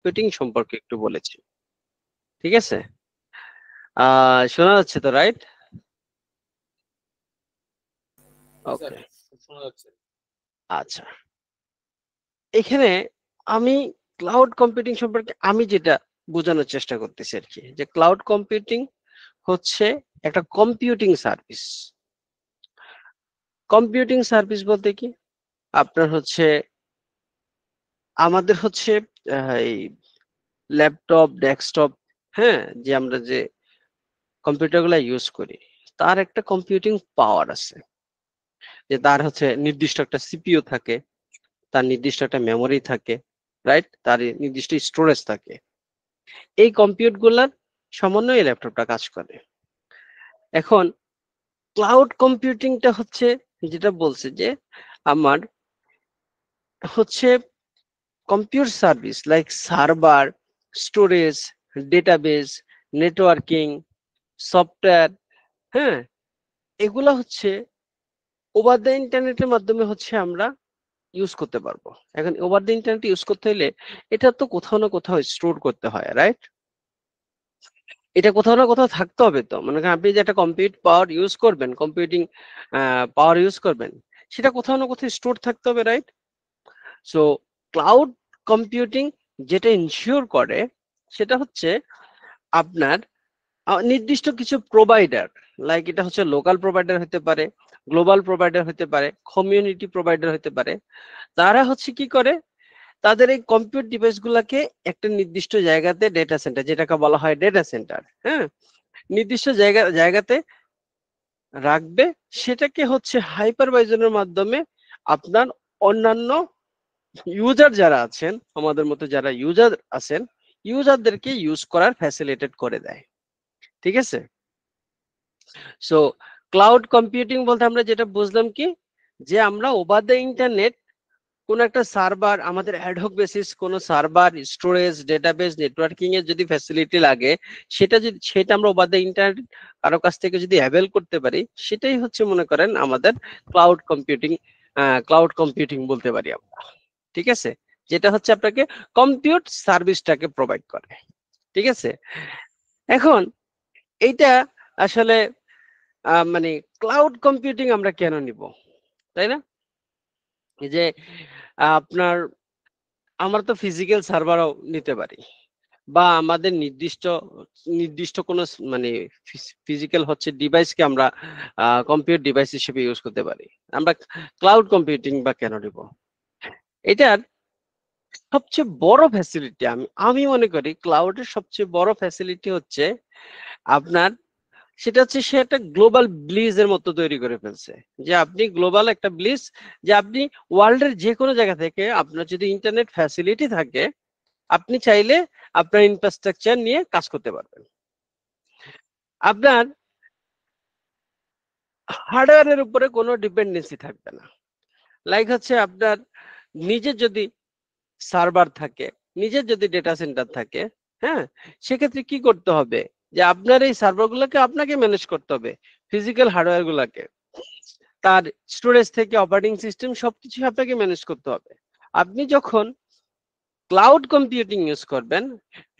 Computing সম্পর্কে একটু বলেছি। ঠিক আছে, শোনা যাচ্ছে তো, রাইট? ওকে, আচ্ছা। এখানে আমি ক্লাউড কম্পিউটিং সম্পর্কে আমি যেটা বোঝানোর চেষ্টা করতেছি আর কি, যে ক্লাউড কম্পিউটিং হচ্ছে একটা কম্পিউটিং সার্ভিস। কম্পিউটিং সার্ভিস বলতে কি, আপনার হচ্ছে আমাদের হচ্ছে এই ল্যাপটপ, ডেস্কটপ, হ্যাঁ, যে আমরা যে কম্পিউটারগুলো ইউজ করি, তার একটা কম্পিউটিং পাওয়ার আছে। যে তার হচ্ছে নির্দিষ্ট একটা সিপিইউ থাকে, তার নির্দিষ্ট একটা মেমোরি থাকে, রাইট, তার নির্দিষ্ট স্টোরেজ থাকে। এই কম্পিউট গুলার সমন্বয়ে ল্যাপটপটা কাজ করে। এখন ক্লাউড কম্পিউটিংটা হচ্ছে যেটা বলছে যে আমার হচ্ছে computer service like server, storage, database, networking, software, হ্যাঁ, এগুলা হচ্ছে ওভার দ্য ইন্টারনেটের মাধ্যমে হচ্ছে আমরা ইউজ করতে পারবো। এখন ওভার দ্য ইন্টারনেট ইউজ করতে হলে এটা তো কোথাও না কোথাও স্টোর করতে হয়, রাইট? এটা কোথাও না কোথাও থাকতে হবে। তো মনে করেন আপনি যে একটা কম্পিউট পাওয়ার ইউজ করবেন, কম্পিউটিং পাওয়ার ইউজ করবেন, সেটা কোথাও না কোথাও স্টোর থাকতে হবে, রাইট? সো ক্লাউড কম্পিউটিং যেটা ইনশিওর করে সেটা হচ্ছে আপনার নির্দিষ্ট কিছু প্রোভাইডার, লাইক এটা হচ্ছে লোকাল প্রোভাইডার হতে পারে, গ্লোবাল প্রোভাইডার হতে পারে, কমিউনিটি প্রোভাইডার হতে পারে। তারা হচ্ছে কি করে, তাদের এই কম্পিউটার ডিভাইস গুলাকে একটা নির্দিষ্ট জায়গাতে, ডেটা সেন্টার যেটাকে বলা হয় ডেটা সেন্টার, হ্যাঁ, নির্দিষ্ট জায়গাতে রাখবে। সেটাকে হচ্ছে হাইপারভাইজনের মাধ্যমে আপনার অন্যান্য ইউজার যারা আছেন, আমাদের মতো যারা ইউজার আছেন, ইউজারদেরকে ইউজ করার ফ্যাসিলিটেট করে দেয়। ঠিক আছে, সো ক্লাউড কম্পিউটিং বলতে আমরা যেটা বুঝলাম কি, যে আমরা ওভার দ্য ইন্টারনেট কোন একটা সার্ভার, আমাদের অ্যাডহক বেসিস কোন সার্ভার, স্টোরেজ, ডেটাবেস, নেটওয়ার্কিং এর যদি ফ্যাসিলিটি লাগে, সেটা আমরা ওভার দ্য ইন্টারনেট কারো কাছ থেকে যদি অ্যাভেল করতে পারি, সেটাই হচ্ছে মনে করেন আমাদের ক্লাউড কম্পিউটিং। ক্লাউড কম্পিউটিং বলতে পারি আমরা। ঠিক আছে, যেটা হচ্ছে আপনাকে কম্পিউট সার্ভিসটাকে প্রোভাইড করে। ঠিক আছে, এখন এইটা আসলে মানে ক্লাউড কম্পিউটিং আমরা কেন নিব, তাই না? এই যে আপনার আমরা তো ফিজিক্যাল সার্ভারও নিতে পারি, বা আমাদের নির্দিষ্ট নির্দিষ্ট কোনো মানে ফিজিক্যাল হচ্ছে ডিভাইসকে আমরা কম্পিউটার ডিভাইস হিসেবে ইউজ করতে পারি। আমরা ক্লাউড কম্পিউটিং বা কেন নিব? এটার সবচেয়ে বড় ফ্যাসিলিটি আমি আমি মনে করি ক্লাউডের সবচেয়ে বড় ফ্যাসিলিটি হচ্ছে আপনার, সেটা হচ্ছে সে একটা গ্লোবাল ব্লিজ এর মতো তৈরি করে ফেলছে। যে আপনি গ্লোবাল একটা ব্লিজ, যে আপনি ওয়ার্ল্ডের যে কোনো জায়গা থেকে আপনার যদি ইন্টারনেট ফ্যাসিলিটি থাকে, আপনি চাইলে আপনার ইনফ্রাস্ট্রাকচার নিয়ে কাজ করতে পারবেন। আপনার হার্ডওয়্যারের উপরে কোনো ডিপেন্ডেন্সি থাকবে না। লাইক হচ্ছে আপনার নিজের যদি সার্ভার থাকে, নিজের যদি ডেটা সেন্টার থাকে, হ্যাঁ, সেক্ষেত্রে কি করতে হবে, যে আপনার এই সার্ভারগুলোকে আপনাকে ম্যানেজ করতে হবে, ফিজিক্যাল হার্ডওয়্যার গুলাকে, তার স্টোরেজ থেকে অপারেটিং সিস্টেম সবকিছু আপনাকে ম্যানেজ করতে হবে। আপনি যখন ক্লাউড কম্পিউটিং ইউজ করবেন,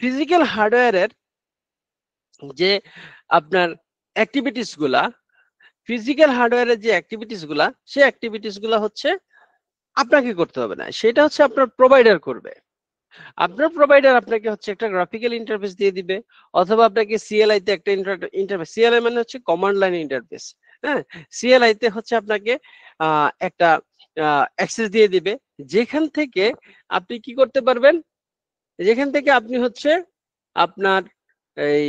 ফিজিক্যাল হার্ডওয়্যারের যে আপনার অ্যাক্টিভিটিস গুলা, ফিজিক্যাল হার্ডওয়্যারের যে অ্যাক্টিভিটিস গুলা, সেই অ্যাক্টিভিটিস গুলা হচ্ছে আপনাকে করতে হবে না, সেটা হচ্ছে আপনার প্রোভাইডার করবে। আপনার প্রোভাইডার আপনাকে হচ্ছে একটা গ্রাফিক্যাল ইন্টারফেস দিয়ে দিবে, অথবা আপনাকে সিএলআই তে একটা ইন্টারফেস, সিএলআই মানে হচ্ছে কমান্ড লাইন ইন্টারফেস, হ্যাঁ, সিএলআই তে হচ্ছে আপনাকে একটা অ্যাক্সেস দিয়ে দিবে, যেখান থেকে আপনি কি করতে পারবেন, যেখান থেকে আপনি হচ্ছে আপনার এই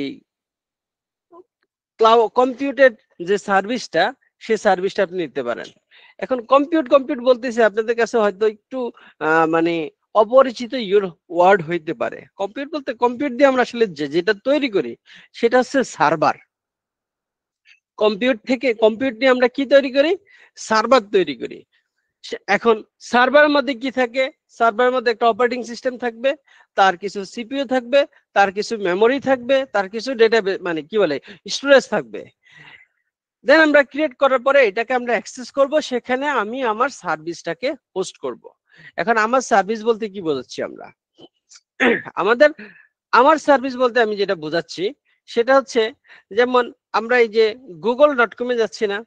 ক্লাউড কম্পিউটেড যে সার্ভিসটা, সেই সার্ভিসটা আপনি নিতে পারেন। এখন কম্পিউট বলতেছে আপনাদের কাছে হয়তো একটু মানে অপরিচিত ওয়ার্ড হইতে পারে। কম্পিউট বলতে, কম্পিউট দিয়ে আমরা আসলে যেটা তৈরি করি সেটা হচ্ছে সার্ভার। কম্পিউট নিয়ে আমরা কি তৈরি করি, সার্ভার তৈরি করি। এখন সার্ভারের মধ্যে কি থাকে, সার্ভারের মধ্যে একটা অপারেটিং সিস্টেম থাকবে, তার কিছু সিপিইউ থাকবে, তার কিছু মেমোরি থাকবে, তার কিছু ডেটা মানে কি বলে স্টোরেজ থাকবে। দেন আমরা ক্রিয়েট করার পরে এটাকে আমরা অ্যাক্সেস করব, সেখানে আমি আমার সার্ভিসটাকে হোস্ট করব। এখন আমার সার্ভিস বলতে কি বোঝাচ্ছি আমরা, আমাদের আমার সার্ভিস বলতে আমি যেটা বোঝাচ্ছি সেটা হচ্ছে, যেমন আমরা এই যে google.com এ যাচ্ছি না,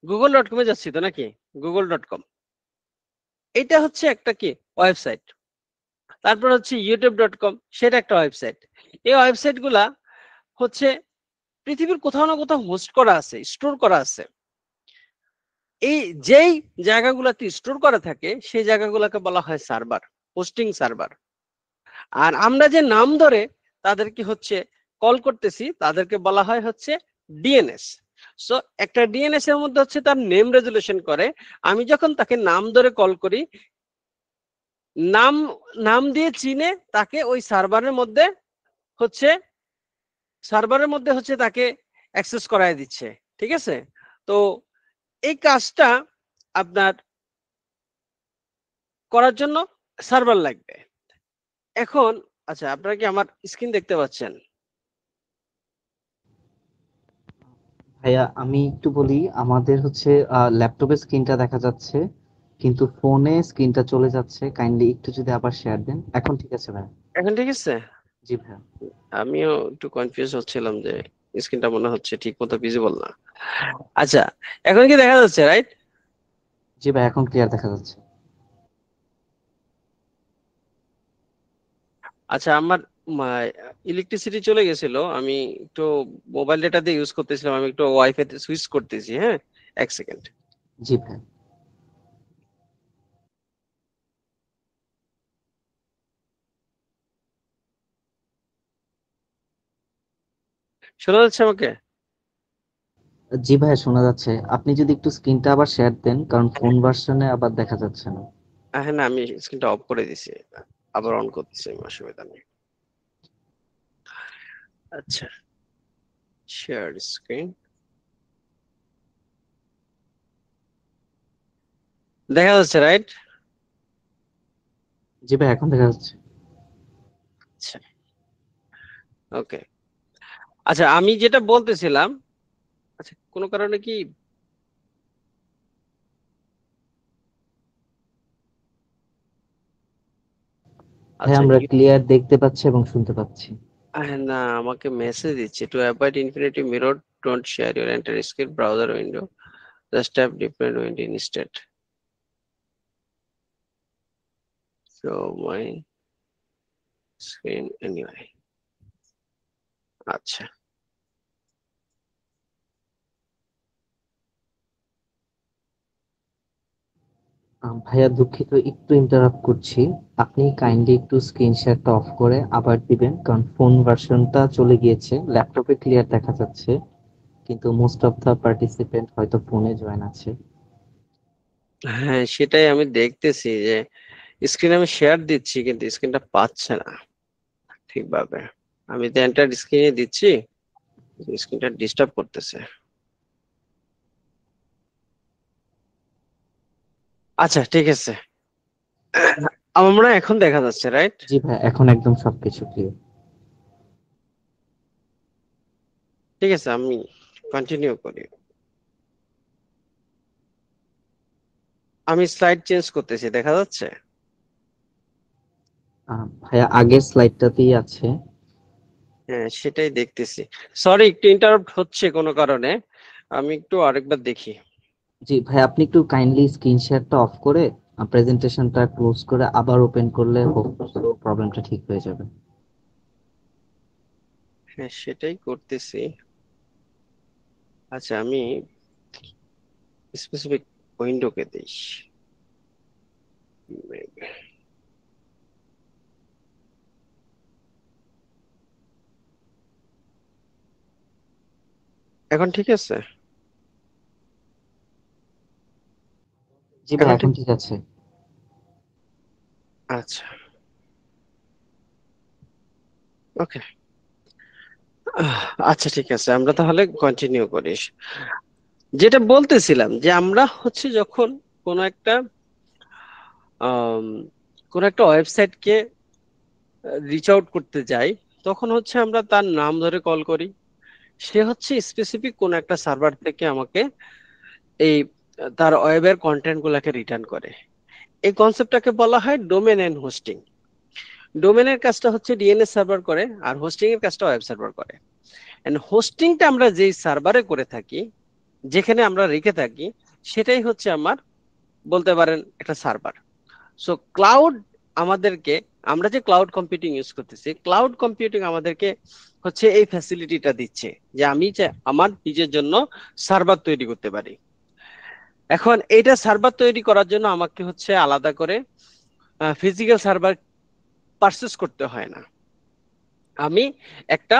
google.com এ যাচ্ছি তো নাকি, google.com এটা হচ্ছে একটা কি ওয়েবসাইট। তারপর হচ্ছে youtube.com, সেটা একটা ওয়েবসাইট। এই ওয়েবসাইট গুলা হচ্ছে পৃথিবীর কোথাও না কোথাও হোস্ট করা আছে, স্টোর করা আছে। এই যেই জায়গাগুলোতে স্টোর করা থাকে সেই জায়গাগুলোকে বলা হয় সার্ভার, হোস্টিং সার্ভার। আর আমরা যে নাম ধরে তাদেরকে হচ্ছে কল করতেছি তাদেরকে বলা হয় হচ্ছে ডিএনএস। সো একটা ডিএনএস এর মধ্যে হচ্ছে তার নেম রেজুলেশন করে। আমি যখন তাকে নাম ধরে কল করি, নাম নাম দিয়ে চিনে তাকে ওই সার্ভারের মধ্যে হচ্ছে তাকে অ্যাক্সেস করায় দিচ্ছে। ঠিক আছে, তো এই কাজটা আপনার করার জন্য সার্ভার লাগবে। এখন আচ্ছা, আপনারা কি আমার স্ক্রিন দেখতে পাচ্ছেন? ভাইয়া আমি একটু বলি, আমাদের হচ্ছে ল্যাপটপের স্ক্রিনটা দেখা যাচ্ছে কিন্তু ফোনে স্ক্রিনটা চলে যাচ্ছে, কাইন্ডলি একটু যদি আবার শেয়ার দেন। এখন ঠিক আছে ভাই? এখন ঠিক আছে? জি ভাইয়া। আমিও একটু কনফিউজ হচ্ছিলাম যে স্ক্রিনটা মনে হচ্ছে ঠিক মতো ভিজিবল না। আচ্ছা, এখন কি দেখা যাচ্ছে, রাইট? জি ভাই, এখন ক্লিয়ার দেখা যাচ্ছে। আচ্ছা, আমার ইলেকট্রিসিটি চলে গেছিল, আমি একটু মোবাইল ডেটা দিয়ে ইউজ করতেছিলাম, আমি একটু ওয়াইফাই তে সুইচ করতেছি। হ্যাঁ, এক সেকেন্ড। জি ভাই। শোনা যাচ্ছে আমাকে? জি ভাইয়া শোনা যাচ্ছে। আপনি যদি একটু স্ক্রিনটা আবার শেয়ার দেন, কারণ ফোন ভার্সনে আবার দেখা যাচ্ছে না। হ্যাঁ না, আমি স্ক্রিনটা অফ করে দিছি, আবার অন করতেছি, আমি অসুবিধা নেই। আচ্ছা, শেয়ার স্ক্রিন দেখা যাচ্ছে, রাইট? জি ভাই, এখন দেখা যাচ্ছে। আচ্ছা, ওকে। আচ্ছা, আমি যেটা বলতেছিলাম, আচ্ছা কোনো কারণে কি, ভাই আচ্ছা আমরা ক্লিয়ার দেখতে পাচ্ছি এবং শুনতে পাচ্ছি। না, আমাকে মেসেজ দিচ্ছে, to avoid infinity mirror don't share your enter screen browser window, just tap different window instead, show my screen anyway. আচ্ছা, ভাইয়া দুঃখিত, একটু ইন্টারাপ্ট করছি। আপনি কাইন্ডলি একটু স্ক্রিন শেয়ারটা অফ করে আবার দিবেন, কারণ ফোন ভার্সনটা চলে গিয়েছে, ল্যাপটপে ক্লিয়ার দেখা যাচ্ছে কিন্তু মোস্ট অফ দা পার্টিসিপেন্ট হয়তো ফোনে জয়েন আছে। হ্যাঁ সেটাই আমি দেখতেছি যে স্ক্রিন আমি শেয়ার দিচ্ছি কিন্তু স্ক্রিনটা পাচ্ছে না ঠিকভাবে। আমি তো এন্টার স্ক্রিনে দিচ্ছি, স্ক্রিনটা ডিস্টার্ব করতেছে। আচ্ছা ঠিক আছে, আমার মনে হয় এখন দেখা যাচ্ছে, রাইট? জি ভাই, এখন একদম সবকিছু ক্লিয়ার। ঠিক আছে, আমি কন্টিনিউ করি। আমি স্লাইড চেঞ্জ করতেছি, দেখা যাচ্ছে? ভাইয়া আগের স্লাইডটাতেই আছে। হ্যাঁ সেটাই দেখতেছি। সরি, একটু ইন্টারাপ্ট হচ্ছে কোনো কারণে, আমি একটু আরেকবার দেখি। জি ভাই, আপনি একটু কাইন্ডলি স্ক্রিন শেয়ারটা অফ করে প্রেজেন্টেশনটা ক্লোজ করে আবার ওপেন করলে প্রবলেমটা ঠিক হয়ে যাবে। হ্যাঁ সেটাই করতেছি। আচ্ছা, আমি স্পেসিফিক উইন্ডোকে দিই। এখন ঠিক আছে? জি ভাই, এখন এখন ঠিক, ঠিক আছে। আচ্ছা, ওকে। আচ্ছা ঠিক আছে, আমরা তাহলে কন্টিনিউ করি। যেটা বলতেছিলাম যে আমরা হচ্ছে যখন কোন একটা আম, কোন একটা ওয়েবসাইটকে রিচ আউট করতে যাই, তখন হচ্ছে আমরা তার নাম ধরে কল করি। সে হচ্ছে স্পেসিফিক কোন একটা সার্ভার থেকে আমাকে এই তার ওয়েবের কন্টেন্ট গুলাকে রিটার্ন করে। এই কনসেপ্টটাকে বলা হয় ডোমেন এন্ড হোস্টিং। ডোমেনের কাজটা হচ্ছে ডিএনএস সার্ভার করে, আর হোস্টিং এর কাজটা ওয়েব সার্ভার করে। এন্ড হোস্টিংটা আমরা যেই সার্ভারে করে থাকি, যেখানে আমরা রেখে থাকি, সেটাই হচ্ছে আমার বলতে পারেন একটা সার্ভার। সো ক্লাউড আমাদেরকে, আমরা যে ক্লাউড কম্পিউটিং ইউজ করতেছি, ক্লাউড কম্পিউটিং আমাদেরকে হচ্ছে এই ফ্যাসিলিটিটা দিচ্ছে যে আমি আমার নিজের জন্য সার্ভার তৈরি করতে পারি। এখন এইটা সার্ভার তৈরি করার জন্য আমাকে হচ্ছে আলাদা করে ফিজিক্যাল সার্ভার পারচেস করতে হয় না। আমি একটা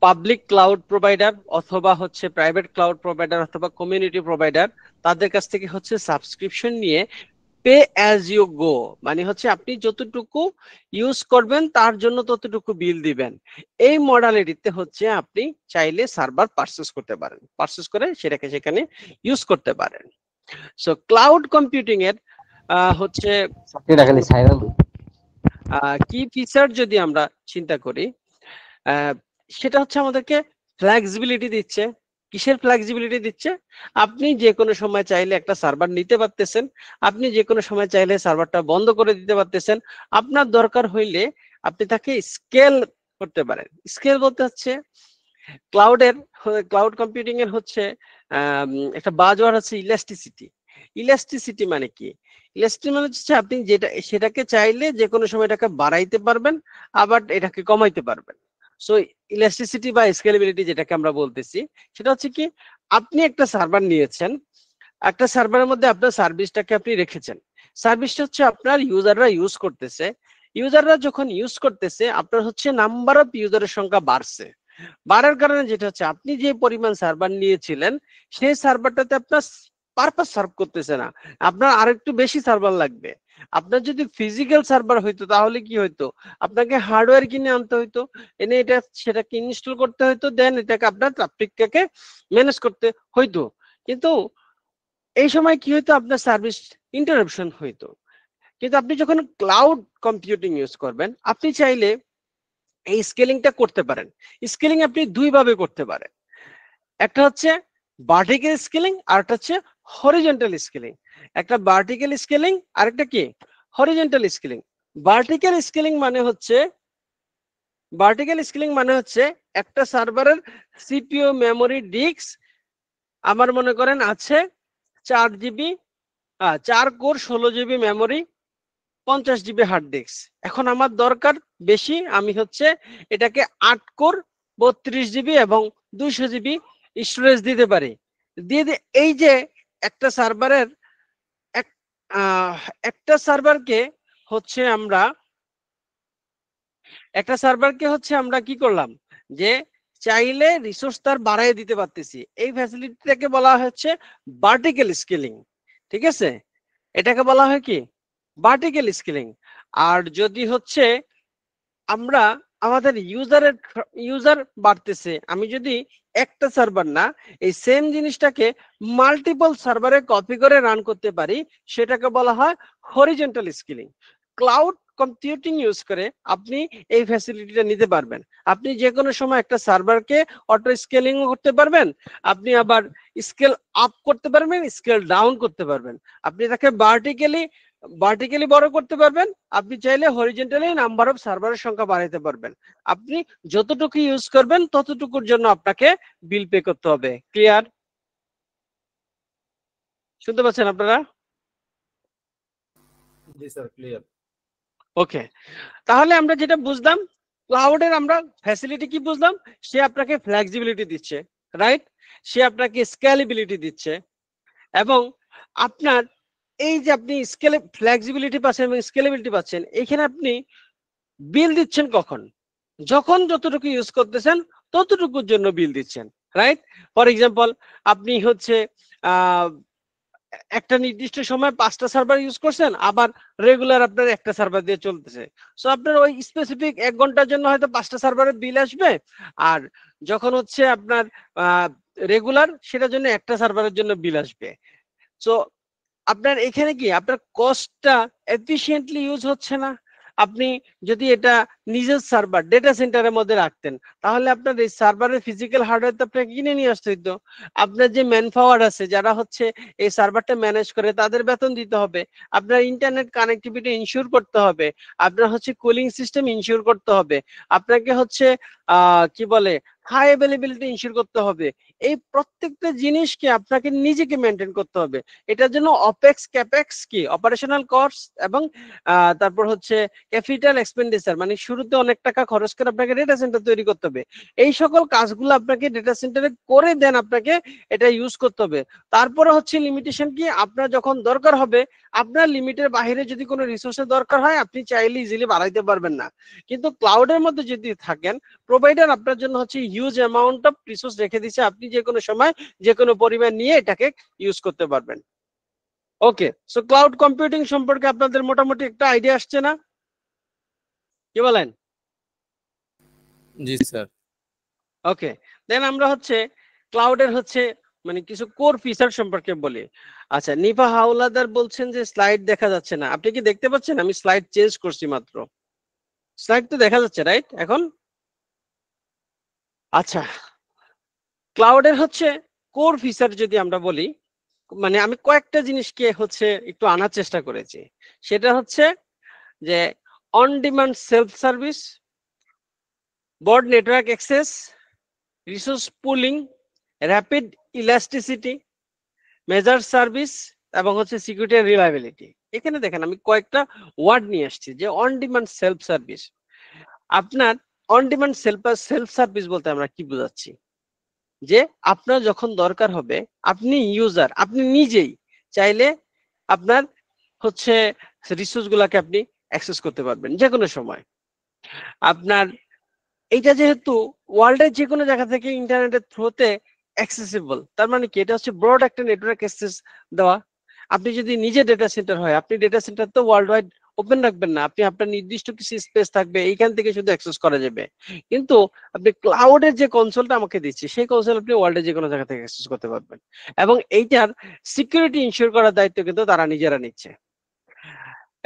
পাবলিক ক্লাউড প্রোভাইডার অথবা হচ্ছে প্রাইভেট ক্লাউড প্রোভাইডার অথবা কমিউনিটি প্রোভাইডার, তাদের কাছ থেকে হচ্ছে সাবস্ক্রিপশন নিয়ে পে অ্যাজ ইউ গো, মানে হচ্ছে আপনি যতটুকু ইউজ করবেন তার জন্য ততটুকু বিল দিবেন। এই মডালিটিতে হচ্ছে আপনি চাইলে সার্ভার পারচেস করতে পারেন, পারচেস করে সেটাকে সেখানে ইউজ করতে পারেন। সো ক্লাউড কম্পিউটিং এর হচ্ছে চাকরিটা খালি ছাইরা লই। কি ফিচার যদি আমরা চিন্তা করি, আহ, সেটা হচ্ছে আমাদেরকে ফ্লেক্সিবিলিটি দিচ্ছে। কিসের ফ্লেক্সিবিলিটি দিচ্ছে? আপনি যে কোনো সময় চাইলে একটা সার্ভার নিতে পারতেছেন, আপনি যে কোনো সময় চাইলে সার্ভারটা বন্ধ করে দিতে পারতেছেন। আপনার দরকার হইলে আপনি তাকে স্কেল করতে পারেন। স্কেল বলতে হচ্ছে ক্লাউডের, ক্লাউড কম্পিউটিং এর হচ্ছে একটা বাজওয়ার্ড হচ্ছে ইলাস্টিসিটি। ইলাস্টিসিটি মানে কি? ইলাস্টিসিটি মানে হচ্ছে আপনি যেটা সেটাকে চাইলে যে কোনো সময় এটাকে বাড়াইতে পারবেন, আবার এটাকে কমাইতে পারবেন। সো ইলাস্টিসিটি বা স্কেলেবিলিটি যেটাকে আমরা বলতেছি, সেটা হচ্ছে কি, আপনি একটা সার্ভার নিয়েছেন, একটা সার্ভারের মধ্যে আপনার সার্ভিসটাকে আপনি রেখেছেন। সার্ভিসটা হচ্ছে আপনার ইউজাররা ইউজ করতেছে। ইউজাররা যখন ইউজ করতেছে, আপনার হচ্ছে নাম্বার অফ ইউজারের সংখ্যা বাড়ছে। বাড়ার কারণে যেটা হচ্ছে, আপনি যে পরিমাণ সার্ভার নিয়েছিলেন সেই সার্ভারটাতে আপনার পারপাস সার্ভ করতেছে না, আপনার আরেকটু বেশি সার্ভার লাগবে। আপনার যদি ফিজিক্যাল সার্ভার হইতো তাহলে কি হইতো, আপনাকে হার্ডওয়্যার কিনে আনতে হইতো, এনে এটা সেটাকে ইনস্টল করতে হইতো, দেন এটাকে আপনার ট্রাফিকটাকে ম্যানেজ করতে হইতো। কিন্তু এই সময় কি হইতো, আপনার সার্ভিস ইন্টারাপশন হইতো। কিন্তু আপনি যখন ক্লাউড কম্পিউটিং ইউজ করবেন, আপনি চাইলে এই স্কেলিংটা করতে পারেন। স্কেলিং আপনি দুই ভাবে করতে পারেন, একটা হচ্ছে ভার্টিক্যাল স্কেলিং আর একটা হচ্ছে হরিজন্টাল স্কেলিং। একটা ভার্টিক্যাল স্কেলিং আর একটা কি হরিজন্টাল স্কেলিং। ভার্টিক্যাল স্কেলিং মানে হচ্ছে, ভার্টিক্যাল স্কেলিং মানে হচ্ছে একটা সার্ভারের সিপিইউ মেমোরি ডিস্ক আমার মনে করেন আছে 4 GB, 4 core 16 GB memory, 50 GB hard disk. এখন আমার দরকার বেশি, আমি হচ্ছে এটাকে 8 কোর 32 জিবি এবং 200 জিবি স্টোরেজ দিতে পারি। এই যে একটা সার্ভারের একটা সার্ভারকে হচ্ছে আমরা, একটা সার্ভারকে হচ্ছে আমরা কি করলাম, যে চাইলে রিসোর্স তার বাড়াই দিতে পারতেছি। এই ফ্যাসিলিটিটাকে বলা হচ্ছে ভার্টিক্যাল স্কেলিং। ঠিক আছে, এটাকে বলা হয় কি ভার্টিক্যাল স্কেলিং। আর যদি হচ্ছে আমরা আমাদের ইউজার বাড়তেছে, আমি যদি একটা সার্ভার না, এই সেম জিনিসটাকে মাল্টিপল সার্ভারে কপি করে রান করতে পারি, সেটাকে বলা হয় horizontal scaling. Cloud computing use করে আপনি এই ফ্যাসিলিটিটা নিতে পারবেন। আপনি যে কোনো সময় একটা সার্ভারকে অটো স্কেলিং করতে পারবেন, আপনি আবার স্কেল আপ করতে পারবেন, স্কেল ডাউন করতে পারবেন। আপনি তাকে ভার্টিক্যালি বড় করতে পারবেন, আপনি চাইলে হরিজন্টালি নাম্বার অফ সার্ভারের সংখ্যা বাড়াইতে পারবেন। আপনি যতটুকু ইউজ করবেন ততটুকুর জন্য আপনাকে বিল পে করতে হবে। ক্লিয়ার? শুনতে পাচ্ছেন আপনারা? জি স্যার, ক্লিয়ার। ওকে, তাহলে আমরা যেটা বুঝলাম, ক্লাউডের আমরা ফ্যাসিলিটি কি বুঝলাম, সে আপনাকে ফ্লেক্সিবিলিটি দিচ্ছে, রাইট? সে আপনাকে স্কেলেবিলিটি দিচ্ছে, এবং আপনার এই যে আপনি ফ্লেক্সিবিলিটি পাচ্ছেন এবং স্কেলেবিলিটি পাচ্ছেন, এখানে আপনি বিল দিচ্ছেন কখন? যখন যতটুকু ইউজ করতেছেন ততটুকুর জন্য বিল দিচ্ছেন, রাইট? ফর এক্সাম্পল, আপনি হচ্ছে একটা নির্দিষ্ট সময় 5টা সার্ভার ইউজ করছেন, আবার রেগুলার আপনার একটা সার্ভার দিয়ে চলতেছে। সো আপনার ওই স্পেসিফিক 1 ঘন্টার জন্য হয়তো 5টা সার্ভারের বিল আসবে, আর যখন হচ্ছে আপনার রেগুলার, সেটার জন্য একটা সার্ভারের জন্য বিল আসবে। সো আপনার এখানে কি আপনার কস্টটা এফিশিয়েন্টলি ইউজ হচ্ছে না। আপনি যদি এটা নিজের সার্ভার ডেটা সেন্টারের মধ্যে রাখতেন, তাহলে আপনার এই সার্ভারের ফিজিক্যাল হার্ডওয়্যার তো আপনাকে কিনে নিয়ে আসতে হতো। আপনার যে ম্যান পাওয়ার আছে যারা হচ্ছে এই সার্ভারটা ম্যানেজ করে তাদের বেতন দিতে হবে, আপনার ইন্টারনেট কানেক্টিভিটি ইনশিওর করতে হবে, আপনার হচ্ছে কুলিং সিস্টেম ইনশিওর করতে হবে, আপনাকে হচ্ছে কি বলে হাই অ্যাভেলেবিলিটি ইনশিওর করতে হবে। এই প্রত্যেকটা জিনিসকে আপনাকে নিজেকে মেনটেন করতে হবে। এটার জন্য অপেক্স ক্যাপেক্স কি অপারেশনাল কস্ট এবং তারপর হচ্ছে ক্যাপিটাল এক্সপেন্ডিচার, মানে শুরুতে অনেক টাকা খরচ করে আপনাকে ডেটা সেন্টার তৈরি করতে হবে। এই সকল কাজগুলো আপনাকে ডেটা সেন্টারে করে দেন আপনাকে এটা ইউজ করতে হবে। তারপরে হচ্ছে লিমিটেশন কি, আপনার যখন দরকার হবে, আপনার লিমিটের বাইরে যদি কোনো রিসোর্সের দরকার হয় আপনি চাইলে ইজিলি বাড়াইতে পারবেন না। কিন্তু ক্লাউডের মধ্যে যদি থাকেন, প্রোভাইডার আপনার জন্য হচ্ছে হিউজ অ্যামাউন্ট অফ রিসোর্স রেখে দিচ্ছে, আপনি যে কোনো সময় যে কোনো পরিমাণ নিয়ে এটাকে ইউজ করতে পারবেন। ওকে, সো ক্লাউড কম্পিউটিং সম্পর্কে আপনাদের মোটামুটি একটা আইডিয়া আসছে না, কি বলেন? জি স্যার। ওকে, দেন আমরা হচ্ছে ক্লাউডের হচ্ছে মানে কিছু কোর ফিচার সম্পর্কে বলি। আচ্ছা, নিভা হাওলাদার বলছেন যে স্লাইড দেখা যাচ্ছে না, আপনি কি দেখতে পাচ্ছেন? আমি স্লাইড চেঞ্জ করছি মাত্র, স্লাইড তো দেখা যাচ্ছে রাইট এখন? আচ্ছা, ক্লাউডের হচ্ছে কোর ফিচার যদি আমরা বলি, মানে আমি কয়েকটা জিনিসকে হচ্ছে একটু আনার চেষ্টা করেছি। সেটা হচ্ছে যে on demand self service, broad network access, resource pooling, rapid elasticity, measure service এবং হচ্ছে সিকিউরিটি এন্ড রিলায়েবিলিটি। এখানে দেখেন আমি কয়েকটা ওয়ার্ড নিয়ে আসছি, যে অন ডিমান্ড সেলফ সার্ভিস। আপনার অন ডিমান্ড সেলফ সার্ভিস বলতে আমরা কি বোঝাচ্ছি, যে আপনার যখন দরকার হবে আপনি ইউজার, আপনি নিজেই চাইলে আপনার হচ্ছে রিসোর্স গুলাকে আপনি অ্যাক্সেস করতে পারবেন যে কোনো সময়। আপনার এইটা যেহেতু ওয়ার্ল্ডের যে কোনো জায়গা থেকে ইন্টারনেটের থ্রুতে অ্যাক্সেসিবল, তার মানে কি এটা হচ্ছে ব্রড একটা নেটওয়ার্ক অ্যাক্সেস দেওয়া। আপনি যদি নিজে ডেটা সেন্টার হয়, আপনি ডেটা সেন্টার তো ওয়ার্ল্ড ওয়াইড ওপেন রাখবেন না, আপনি আপনার নির্দিষ্ট কিছু স্পেস থাকবে, এইখান থেকে শুধু অ্যাক্সেস করা যাবে। কিন্তু আপনি ক্লাউডের যে কনসোলটা আমাকে দিচ্ছি, সেই কনসোল আপনি ওয়ার্ল্ডের যে কোনো জায়গা থেকে অ্যাক্সেস করতে পারবেন, এবং এইটার সিকিউরিটি ইনশিওর করার দায়িত্ব কিন্তু তারা নিজেরা নিচ্ছে।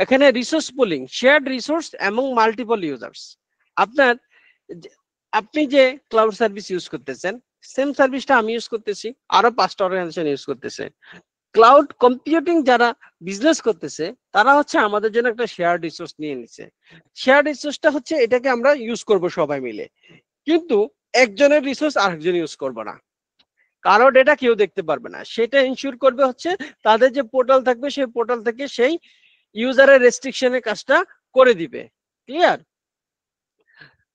এখানে রিসোর্স পুলিং, শেয়ার্ড রিসোর্স এবং মাল্টিপল ইউজার্স। আপনার আপনি যে ক্লাউড সার্ভিস ইউজ করতেছেন, সেম সার্ভিসটা আমি ইউজ করতেছি, আরো 5টা অর্গানাইজেশন ইউজ করতেছে। ক্লাউড কম্পিউটিং যারা বিজনেস করতেছে তারা হচ্ছে আমাদের জন্য একটা শেয়ার রিসোর্স নিয়ে নিছে। শেয়ার রিসোর্সটা হচ্ছে এটাকে আমরা ইউজ করব সবাই মিলে, কিন্তু একজনের রিসোর্স আরেকজন ইউজ করব না, কারো ডেটা কেউ দেখতে পারবে না। সেটা ইনশিওর করবে হচ্ছে তাদের যে পোর্টাল থাকবে সেই পোর্টাল থেকে সেই ইউজারের রেস্ট্রিকশনের কাজটা করে দিবে। ক্লিয়ার?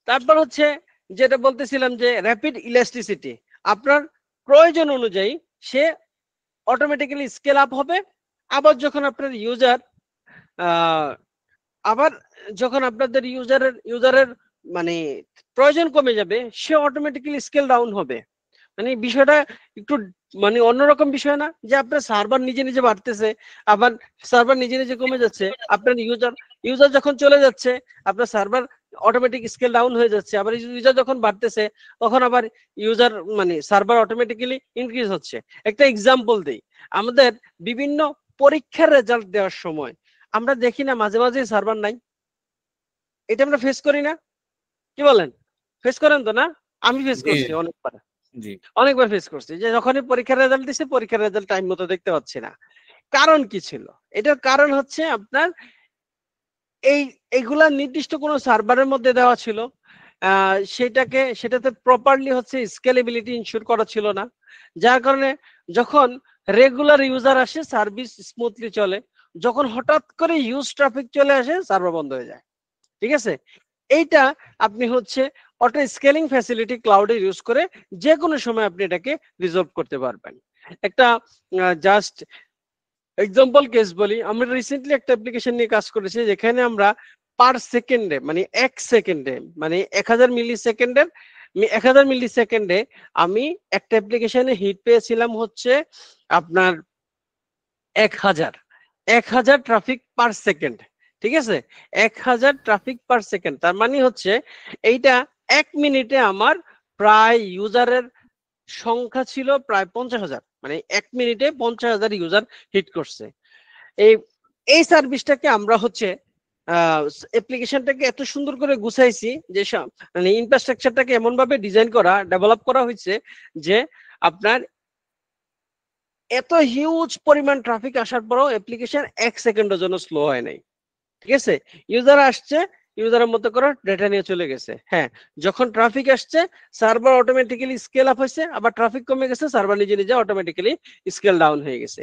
তারপর হচ্ছে যেটা বলতেছিলাম যে র্যাপিড ইলাস্টিসিটি, আপনার প্রয়োজন অনুযায়ী সে অটোমেটিক্যালি স্কেল আপ হবে। আবার যখন আপনার ইউজার আবার যখন আপনাদের ইউজারের মানে প্রয়োজন কমে যাবে, সে অটোমেটিক্যালি স্কেল ডাউন হবে। মানে বিষয়টা একটু মানে অন্যরকম বিষয় না, যে আপনার সার্ভার নিজে নিজে বাড়তেছে, আবার সার্ভার নিজে নিজে কমে যাচ্ছে, আপনার ইউজার যখন চলে যাচ্ছে আপনার সার্ভার অটোমেটিক স্কেল ডাউন হয়ে যাচ্ছে, আবার ইউজার যখন বাড়তেছে তখন আবার ইউজার মানে সার্ভার অটোমেটিক্যালি ইনক্রিজ হচ্ছে। একটা এক্সাম্পল দেই, আমাদের বিভিন্ন পরীক্ষার রেজাল্ট দেওয়ার সময় আমরা দেখি না মাঝে মাঝে সার্ভার নাই, এটা আমরা ফেস করি না? কি বলেন, ফেস করেন তো না? আমি ফেস করছি অনেকবার, অনেকবার ফেস করছি, যে যখনই পরীক্ষার রেজাল্ট দিছে পরীক্ষার রেজাল্ট টাইম মতো দেখতে পাচ্ছি না। কারণ কি ছিল? এটার কারণ হচ্ছে আপনার এইগুলা নির্দিষ্ট কোনো সার্ভারের মধ্যে দেওয়া ছিল, সেটাতে প্রপারলি হচ্ছে স্কেলেবিলিটি ইনশিওর করা ছিল না, যার কারণে যখন রেগুলার ইউজার আসে সার্ভিস স্মুথলি চলে, যখন হঠাৎ করে ইউজ ট্রাফিক চলে আসে সার্ভার বন্ধ হয়ে যায়। ঠিক আছে, এইটা আপনি হচ্ছে অটো স্কেলিং ফ্যাসিলিটি ক্লাউডে ইউজ করে যে কোনো সময় আপনি এটাকে রিজলভ করতে পারবেন। একটা জাস্ট এক্সাম্পল কেস বলি, আমরা রিসেন্টলি একটা অ্যাপ্লিকেশন নিয়ে কাজ করেছি যেখানে আমরা পার সেকেন্ডে মানে 1 সেকেন্ডে মানে 1000 মিলি সেকেন্ডের 1000 মিলি সেকেন্ডে আমি একটা অ্যাপ্লিকেশনে হিট পেয়েছিলাম হচ্ছে আপনার 1000 ট্রাফিক পার সেকেন্ড। ঠিক আছে, 1000 ট্রাফিক পার সেকেন্ড, তার মানে হচ্ছে এইটা 1 মিনিটে আমার প্রায় ইউজারের সংখ্যা ছিল প্রায় 50,000, মানে 1 মিনিটে 50,000 ইউজার হিট করছে। এই সার্ভিসটাকে আমরা হচ্ছে অ্যাপ্লিকেশনটাকে এত সুন্দর করে গুছাইছি যে মানে ইনফ্রাস্ট্রাকচারটাকে এমন ভাবে ডিজাইন করা, ডেভেলপ করা হয়েছে যে আপনার এত হিউজ পরিমাণ ট্রাফিক আসার পরেও অ্যাপ্লিকেশন 1 সেকেন্ডের জন্য স্লো হয় নাই। ঠিক আছে, ইউজার আসছে, ইউজারের মতো করে ডেটা নিয়ে চলে গেছে। হ্যাঁ, যখন ট্রাফিক আসছে সার্ভার অটোমেটিক্যালি স্কেল আপ হয়েছে, আবার ট্রাফিক কমে গেছে সার্ভার নিজে নিজে অটোমেটিক্যালি স্কেল ডাউন হয়ে গেছে।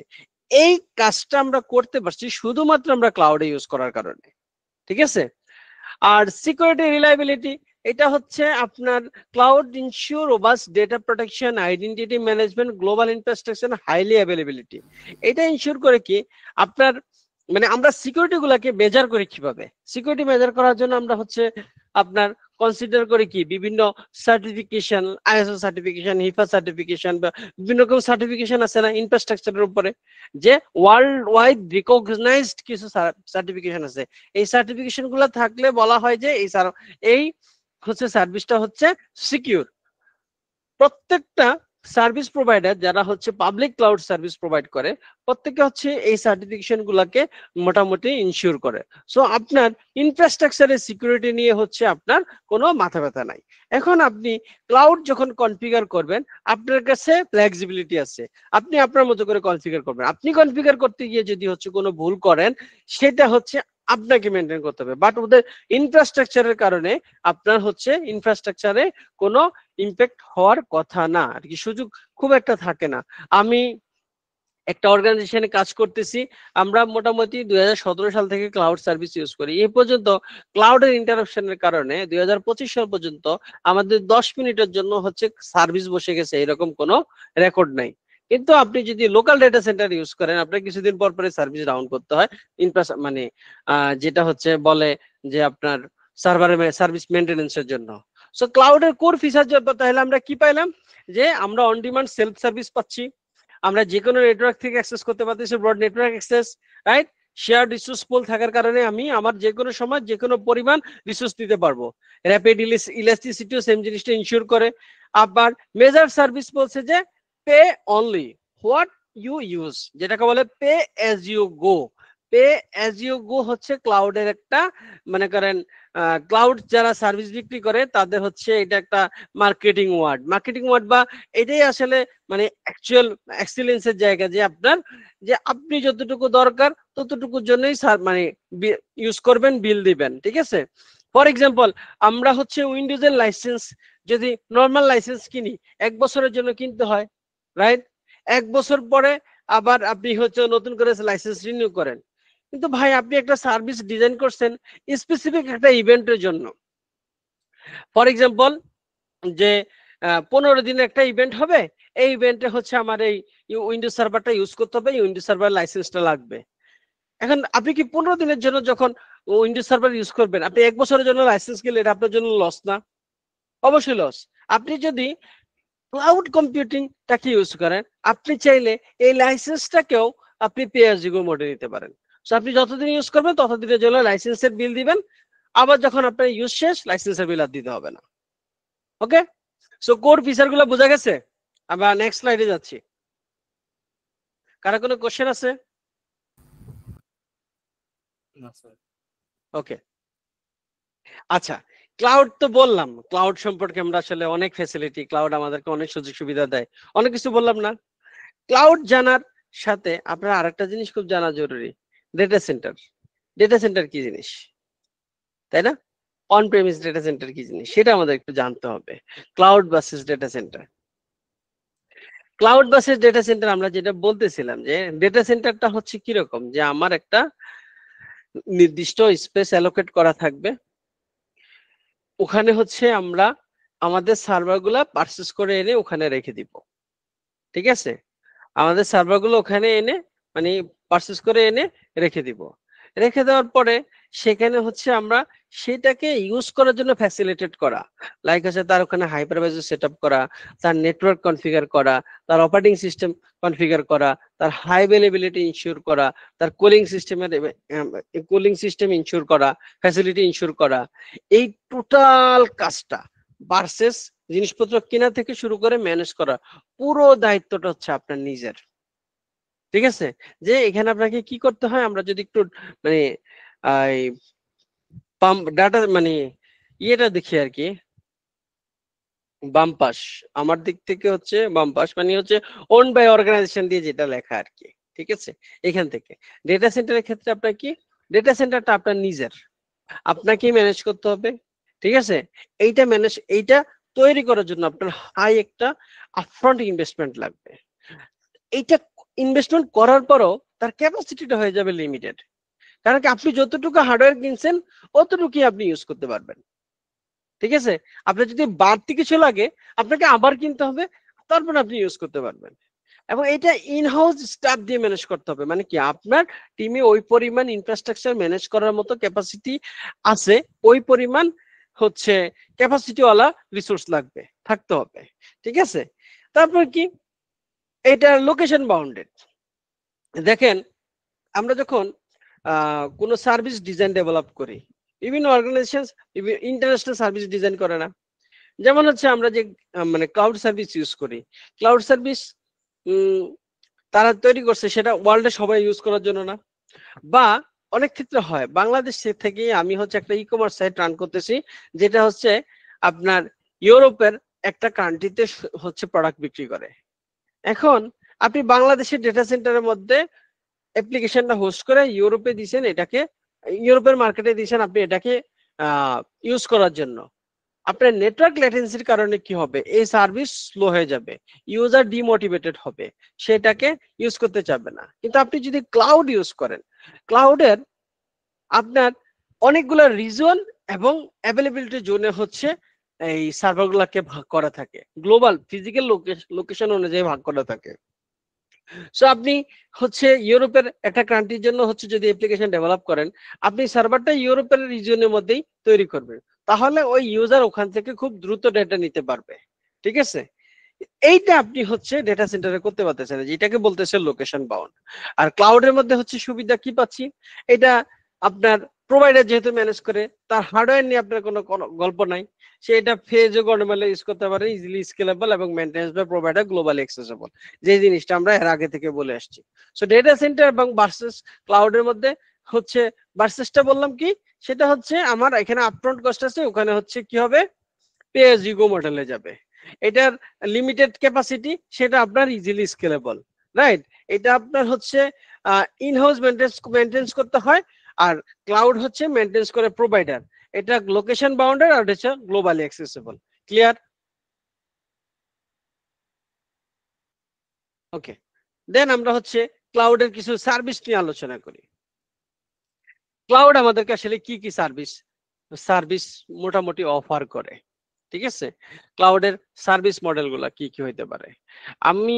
এই কাজটা আমরা করতে পারছি শুধুমাত্র আমরা ক্লাউডে ইউজ করার কারণে। ঠিক আছে, আর সিকিউরিটি রিলায়েবিলিটি, এটা হচ্ছে আপনার cloud ensure robust data protection, identity management, global infrastructure, highly availability. এটা ইনশিওর করে কি আপনার মানে আমরা সিকিউরিটি গুলাকে মেজার করি কিভাবে, সিকিউরিটি মেজার করার জন্য আমরা হচ্ছে আপনার কনসিডার করি কি বিভিন্ন সার্টিফিকেশন, আইএসও সার্টিফিকেশন, হিফা সার্টিফিকেশন, বা বিভিন্ন রকম সার্টিফিকেশন আছে না ইনফ্রাস্ট্রাকচারের উপরে, যে ওয়ার্ল্ড ওয়াইড রিকগনাইজড কিছু সার্টিফিকেশন আছে। এই সার্টিফিকেশন গুলো থাকলে বলা হয় যে এই হচ্ছে সার্ভিসটা হচ্ছে সিকিউর। প্রত্যেকটা সার্ভিস প্রোভাইডার যারা হচ্ছে পাবলিক ক্লাউড সার্ভিস প্রোভাইড করে প্রত্যেকে হচ্ছে এই সার্টিফিকেশন গুলাকে মোটামুটি ইনশিওর করে। সো আপনার ইনফ্রাস্ট্রাকচারের সিকিউরিটি নিয়ে হচ্ছে আপনার কোনো মাথা ব্যথা নাই। এখন আপনি ক্লাউড যখন কনফিগার করবেন আপনার কাছে ফ্লেক্সিবিলিটি আছে, আপনি আপনার মতো করে কনফিগার করবেন। আপনি কনফিগার করতে গিয়ে যদি হচ্ছে কোনো ভুল করেন সেটা হচ্ছে আপনাকে মেনটেন করতে হবে, বাট ওদের ইনফ্রাস্ট্রাকচারের কারণে আপনার হচ্ছে ইনফ্রাস্ট্রাকচারে কোনো ইম্প্যাক্ট হওয়ার কথা না আর কি, সুযোগ খুব একটা থাকে না। আমি একটা অর্গানাইজেশনে কাজ করতেছি, আমরা মোটামুটি 2017 সাল থেকে ক্লাউড সার্ভিস ইউজ করি। এই পর্যন্ত ক্লাউডের ইন্টারাপশনের কারণে 2025 সাল পর্যন্ত আমাদের 10 মিনিটের জন্য হচ্ছে সার্ভিস বসে গেছে এরকম কোনো রেকর্ড নাই। কিন্তু আপনি যদি লোকাল ডেটা সেন্টার ইউজ করেন আপনার কিছুদিন পর পরে সার্ভিস ডাউন করতে হয়, মানে যেটা হচ্ছে বলে যে আপনার সার্ভারের সার্ভিস মেইনটেনেন্সের জন্য। সো ক্লাউডের কোর ফিচার তাহলে আমরা কি পাইলাম, যে আমরা অন ডিমান্ড সেলফ সার্ভিস পাচ্ছি, আমরা যে কোনো নেটওয়ার্ক থেকে অ্যাক্সেস করতে পারতেছি, broad network access, right. Share resource pool থাকার কারণে আমি আমার যে কোনো সময় যে কোনো পরিমাণ রিসোর্স দিতে পারবো। র্যাপিড ইলাস্টিসিটিও সেম জিনিসটা ইনশিওর করে। আবার মেজার সার্ভিস বলছে যে pay only what you use, যেটাকে বলে pay as you go. Pay as you go হচ্ছে ক্লাউডের একটা মনে করেন ক্লাউড যারা সার্ভিস বিক্রি করে তাদের হচ্ছে এটা একটা মার্কেটিং ওয়ার্ড বা এটাই আসলে মানে অ্যাকচুয়াল এক্সিলেন্সের জায়গা, যে আপনার যে আপনি যতটুকু দরকার ততটুকুর জন্যই মানে ইউজ করবেন, বিল দিবেন। ঠিক আছে, ফর এক্সাম্পল আমরা হচ্ছে উইন্ডোজের লাইসেন্স যদি নর্মাল লাইসেন্স কিনি 1 বছরের জন্য কিনতে হয়, রাইট। 1 বছর পরে আবার আপনি হচ্ছে নতুন করে লাইসেন্স রিনিউ করেন। কিন্তু ভাই আপনি একটা সার্ভিস ডিজাইন করছেন স্পেসিফিক একটা ইভেন্টের জন্য, ফর এক্সাম্পল যে 15 দিনের একটা ইভেন্ট হবে, এই ইভেন্টে হচ্ছে আমার এই উইন্ডোজ সার্ভারটা ইউজ করতে হবে, উইন্ডোজ সার্ভার লাইসেন্সটা লাগবে। এখন আপনি কি 15 দিনের জন্য যখন উইন্ডোজ সার্ভার ইউজ করবেন আপনি 1 বছরের জন্য লাইসেন্স গেলে এটা আপনার জন্য লস না? অবশ্যই লস। আপনি যদি ক্লাউড কম্পিউটিংটাকে ইউজ করেন আপনি চাইলে এই লাইসেন্সটাকেও আপনি পে অ্যাজ ইউ গো মোডে নিতে পারেন। সো আপনি যতদিন ইউজ করবেন ততদিনের জন্য লাইসেন্সের বিল দিবেন, আবার যখন আপনার ইউজ শেষ লাইসেন্সের বিল আর দিতে হবে না। ওকে, সো কোর ফিচার গুলো বোঝা গেছে? আমরা নেক্সট স্লাইডে যাচ্ছি। কারো কোনো কোশ্চেন আছে? ওকে, আচ্ছা, ক্লাউড তো বললাম, ক্লাউড সম্পর্কে আমরা আসলে অনেক ফ্যাসিলিটি, ক্লাউড আমাদেরকে অনেক সুযোগ সুবিধা দেয়, অনেক কিছু বললাম না? ক্লাউড জানার সাথে আপনার আরেকটা জিনিস খুব জানা জরুরি, ডেটা সেন্টার। ডেটা সেন্টার কি জিনিস, তাই না? অন প্রেমিস ডেটা সেন্টার কি জিনিস সেটা আমাদের একটু জানতে হবে। Cloud versus data centre. Cloud versus data centre আমরা যেটা বলতেছিলাম যে ডেটা সেন্টারটা হচ্ছে কিরকম, যে আমার একটা নির্দিষ্ট স্পেস অ্যালোকেট করা থাকবে, ওখানে হচ্ছে আমরা আমাদের সার্ভার গুলা পারচেস করে এনে ওখানে রেখে দিব। ঠিক আছে, আমাদের সার্ভার গুলো ওখানে এনে মানে পারচেস করে এনে রেখে দিব। রেখে দেওয়ার পরে সেখানে হচ্ছে আমরা সেটাকে ইউজ করার জন্য ফ্যাসিলিটেট করা, লাইক হচ্ছে তার ওখানে হাইপারভাইজার সেট আপ করা, তার নেটওয়ার্ক কনফিগার করা, তার অপারেটিং সিস্টেম কনফিগার করা, তার হাই অ্যাভেলেবিলিটি ইনশিওর করা, তার কুলিং সিস্টেম ইনশিওর করা, ফ্যাসিলিটি ইনশিওর করা। এই টোটাল কাজটা ভার্সেস জিনিসপত্র কেনা থেকে শুরু করে ম্যানেজ করা পুরো দায়িত্বটা হচ্ছে আপনার নিজের। ঠিক আছে, যে এখানে আপনাকে কি করতে হয় আমরা যদি একটু মানে পাম্প ডাটা মানে ইয়েটা দেখি আর কি, বাম পাশ আমার দিক থেকে হচ্ছে বাম পাশ মানে হচ্ছে ওন বাই অর্গানাইজেশন দিয়ে যেটা লেখা আর কি, ঠিক আছে। এখান থেকে ডেটা সেন্টারের ক্ষেত্রে আপনার কি, ডেটা সেন্টারটা আপনার নিজের, আপনাকেই ম্যানেজ করতে হবে, ঠিক আছে। এইটা তৈরি করার জন্য আপনার হাই একটা আপফ্রন্ট ইনভেস্টমেন্ট লাগবে। এইটা ইনভেস্টমেন্ট করার পরও তার ক্যাপাসিটিটা হয়ে যাবে লিমিটেড, কারণ কি আপনি যতটুকু হার্ডওয়্যার কিনছেন অতটুকুই আপনি ইউজ করতে পারবেন, ঠিক আছে। আপনার যদি বাড়তি কিছু লাগে আপনাকে আবার কিনতে হবে, তারপর আপনি ইউজ করতে পারবেন। এবং এটা ইনহাউস স্টাফ দিয়ে ম্যানেজ করতে হবে, মানে কি আপনার টিমে ওই পরিমাণ ইনফ্রাস্ট্রাকচার ম্যানেজ করার মতো ক্যাপাসিটি আছে, ওই পরিমাণ হচ্ছে ক্যাপাসিটিওয়ালা রিসোর্স লাগবে, থাকতে হবে, ঠিক আছে। তারপর কি, এটা লোকেশন বাউন্ডেড। দেখেন আমরা যখন কোনো সার্ভিস ডিজাইন ডেভেলপ করি, বিভিন্ন অর্গানাইজেশন ইন্টারন্যাশনাল সার্ভিস ডিজাইন করে না, যেমন হচ্ছে আমরা যে মানে ক্লাউড সার্ভিস ইউজ করি, ক্লাউড সার্ভিস তারা তৈরি করছে সেটা ওয়ার্ল্ডে সবাই ইউজ করার জন্য না, বা অনেক ক্ষেত্রে হয় বাংলাদেশ থেকে আমি হচ্ছে একটা ই কমার্স সাইট রান করতেছি, যেটা হচ্ছে আপনার ইউরোপের একটা কান্ট্রিতে হচ্ছে প্রোডাক্ট বিক্রি করে। এখন আপনি বাংলাদেশের ডেটা সেন্টারের মধ্যে অ্যাপ্লিকেশনটা হোস্ট করে ইউরোপে দিয়েছেন, এটাকে ইউরোপের মার্কেটে দিয়েছেন আপনি এটাকে ইউজ করার জন্য। আপনার নেটওয়ার্ক ল্যাটেন্সির কারণে কি হবে, এই সার্ভিস স্লো হয়ে যাবে, ইউজার ডিমোটিভেটেড হবে, সেটাকে ইউজ করতে চাবে না। কিন্তু আপনি যদি ক্লাউড ইউজ করেন, ক্লাউডের আপনার অনেকগুলো রিজন এবং অ্যাভেলেবিলিটি জোনে হচ্ছে এই সার্ভারগুলোকে ভাগ করা থাকে, গ্লোবাল ফিজিক্যাল লোকেশন অনুযায়ী ভাগ করা থাকে। সো আপনি হচ্ছে ইউরোপের একটা কান্ট্রির জন্য হচ্ছে যদি অ্যাপ্লিকেশন ডেভেলপ করেন, আপনি সার্ভারটা ইউরোপের রিজনের মধ্যেই তৈরি করবেন, তাহলে ওই ইউজার ওখান থেকে খুব দ্রুত ডেটা নিতে পারবে, ঠিক আছে। এইটা আপনি হচ্ছে ডেটা সেন্টারে করতে পারতেছেন, যেটাকে বলতেছে লোকেশন বাউন্ড। আর ক্লাউডের মধ্যে হচ্ছে সুবিধা কি পাচ্ছি, এটা আপনার প্রোভাইডার যেহেতু ম্যানেজ করে, তার হার্ডওয়্যার নিয়ে আপনার কোনো গল্প নাই, সে এটা ফেজও গন্ডমেলে ইউজ করতে পারে, ইজিলি স্কেলেবল এবং maintenance by provider globally accessible, যে জিনিসটা আমরা এর আগে থেকে বলে আসছি। সো ডেটা সেন্টার এবং ভার্সেস ক্লাউডের মধ্যে হচ্ছে ভার্সেসটা বললাম কি, সেটা হচ্ছে আমার এখানে আপফ্রন্ট কস্ট আছে, ওখানে হচ্ছে কি হবে, পে অ্যাজ ইউ গো মডেলে যাবে। এটার লিমিটেড ক্যাপাসিটি, সেটা আপনার ইজিলি স্কেলেবল, রাইট। এটা আপনার হচ্ছে ইনহাউস মেনটেন্স করতে হয়, আর ক্লাউড হচ্ছে মেনটেন্স করে প্রোভাইডার। এটা লোকেশন বাউন্ডার আর হচ্ছে গ্লোবালি অ্যাক্সেসেবল। ক্লিয়ার? ওকে, দেন আমরা হচ্ছে ক্লাউডের কিছু সার্ভিস নিয়ে আলোচনা করি। ক্লাউড আমাদেরকে আসলে কি কি সার্ভিস মোটামুটি অফার করে, ঠিক আছে। ক্লাউডের সার্ভিস মডেল গুলা কি কি হইতে পারে, আমি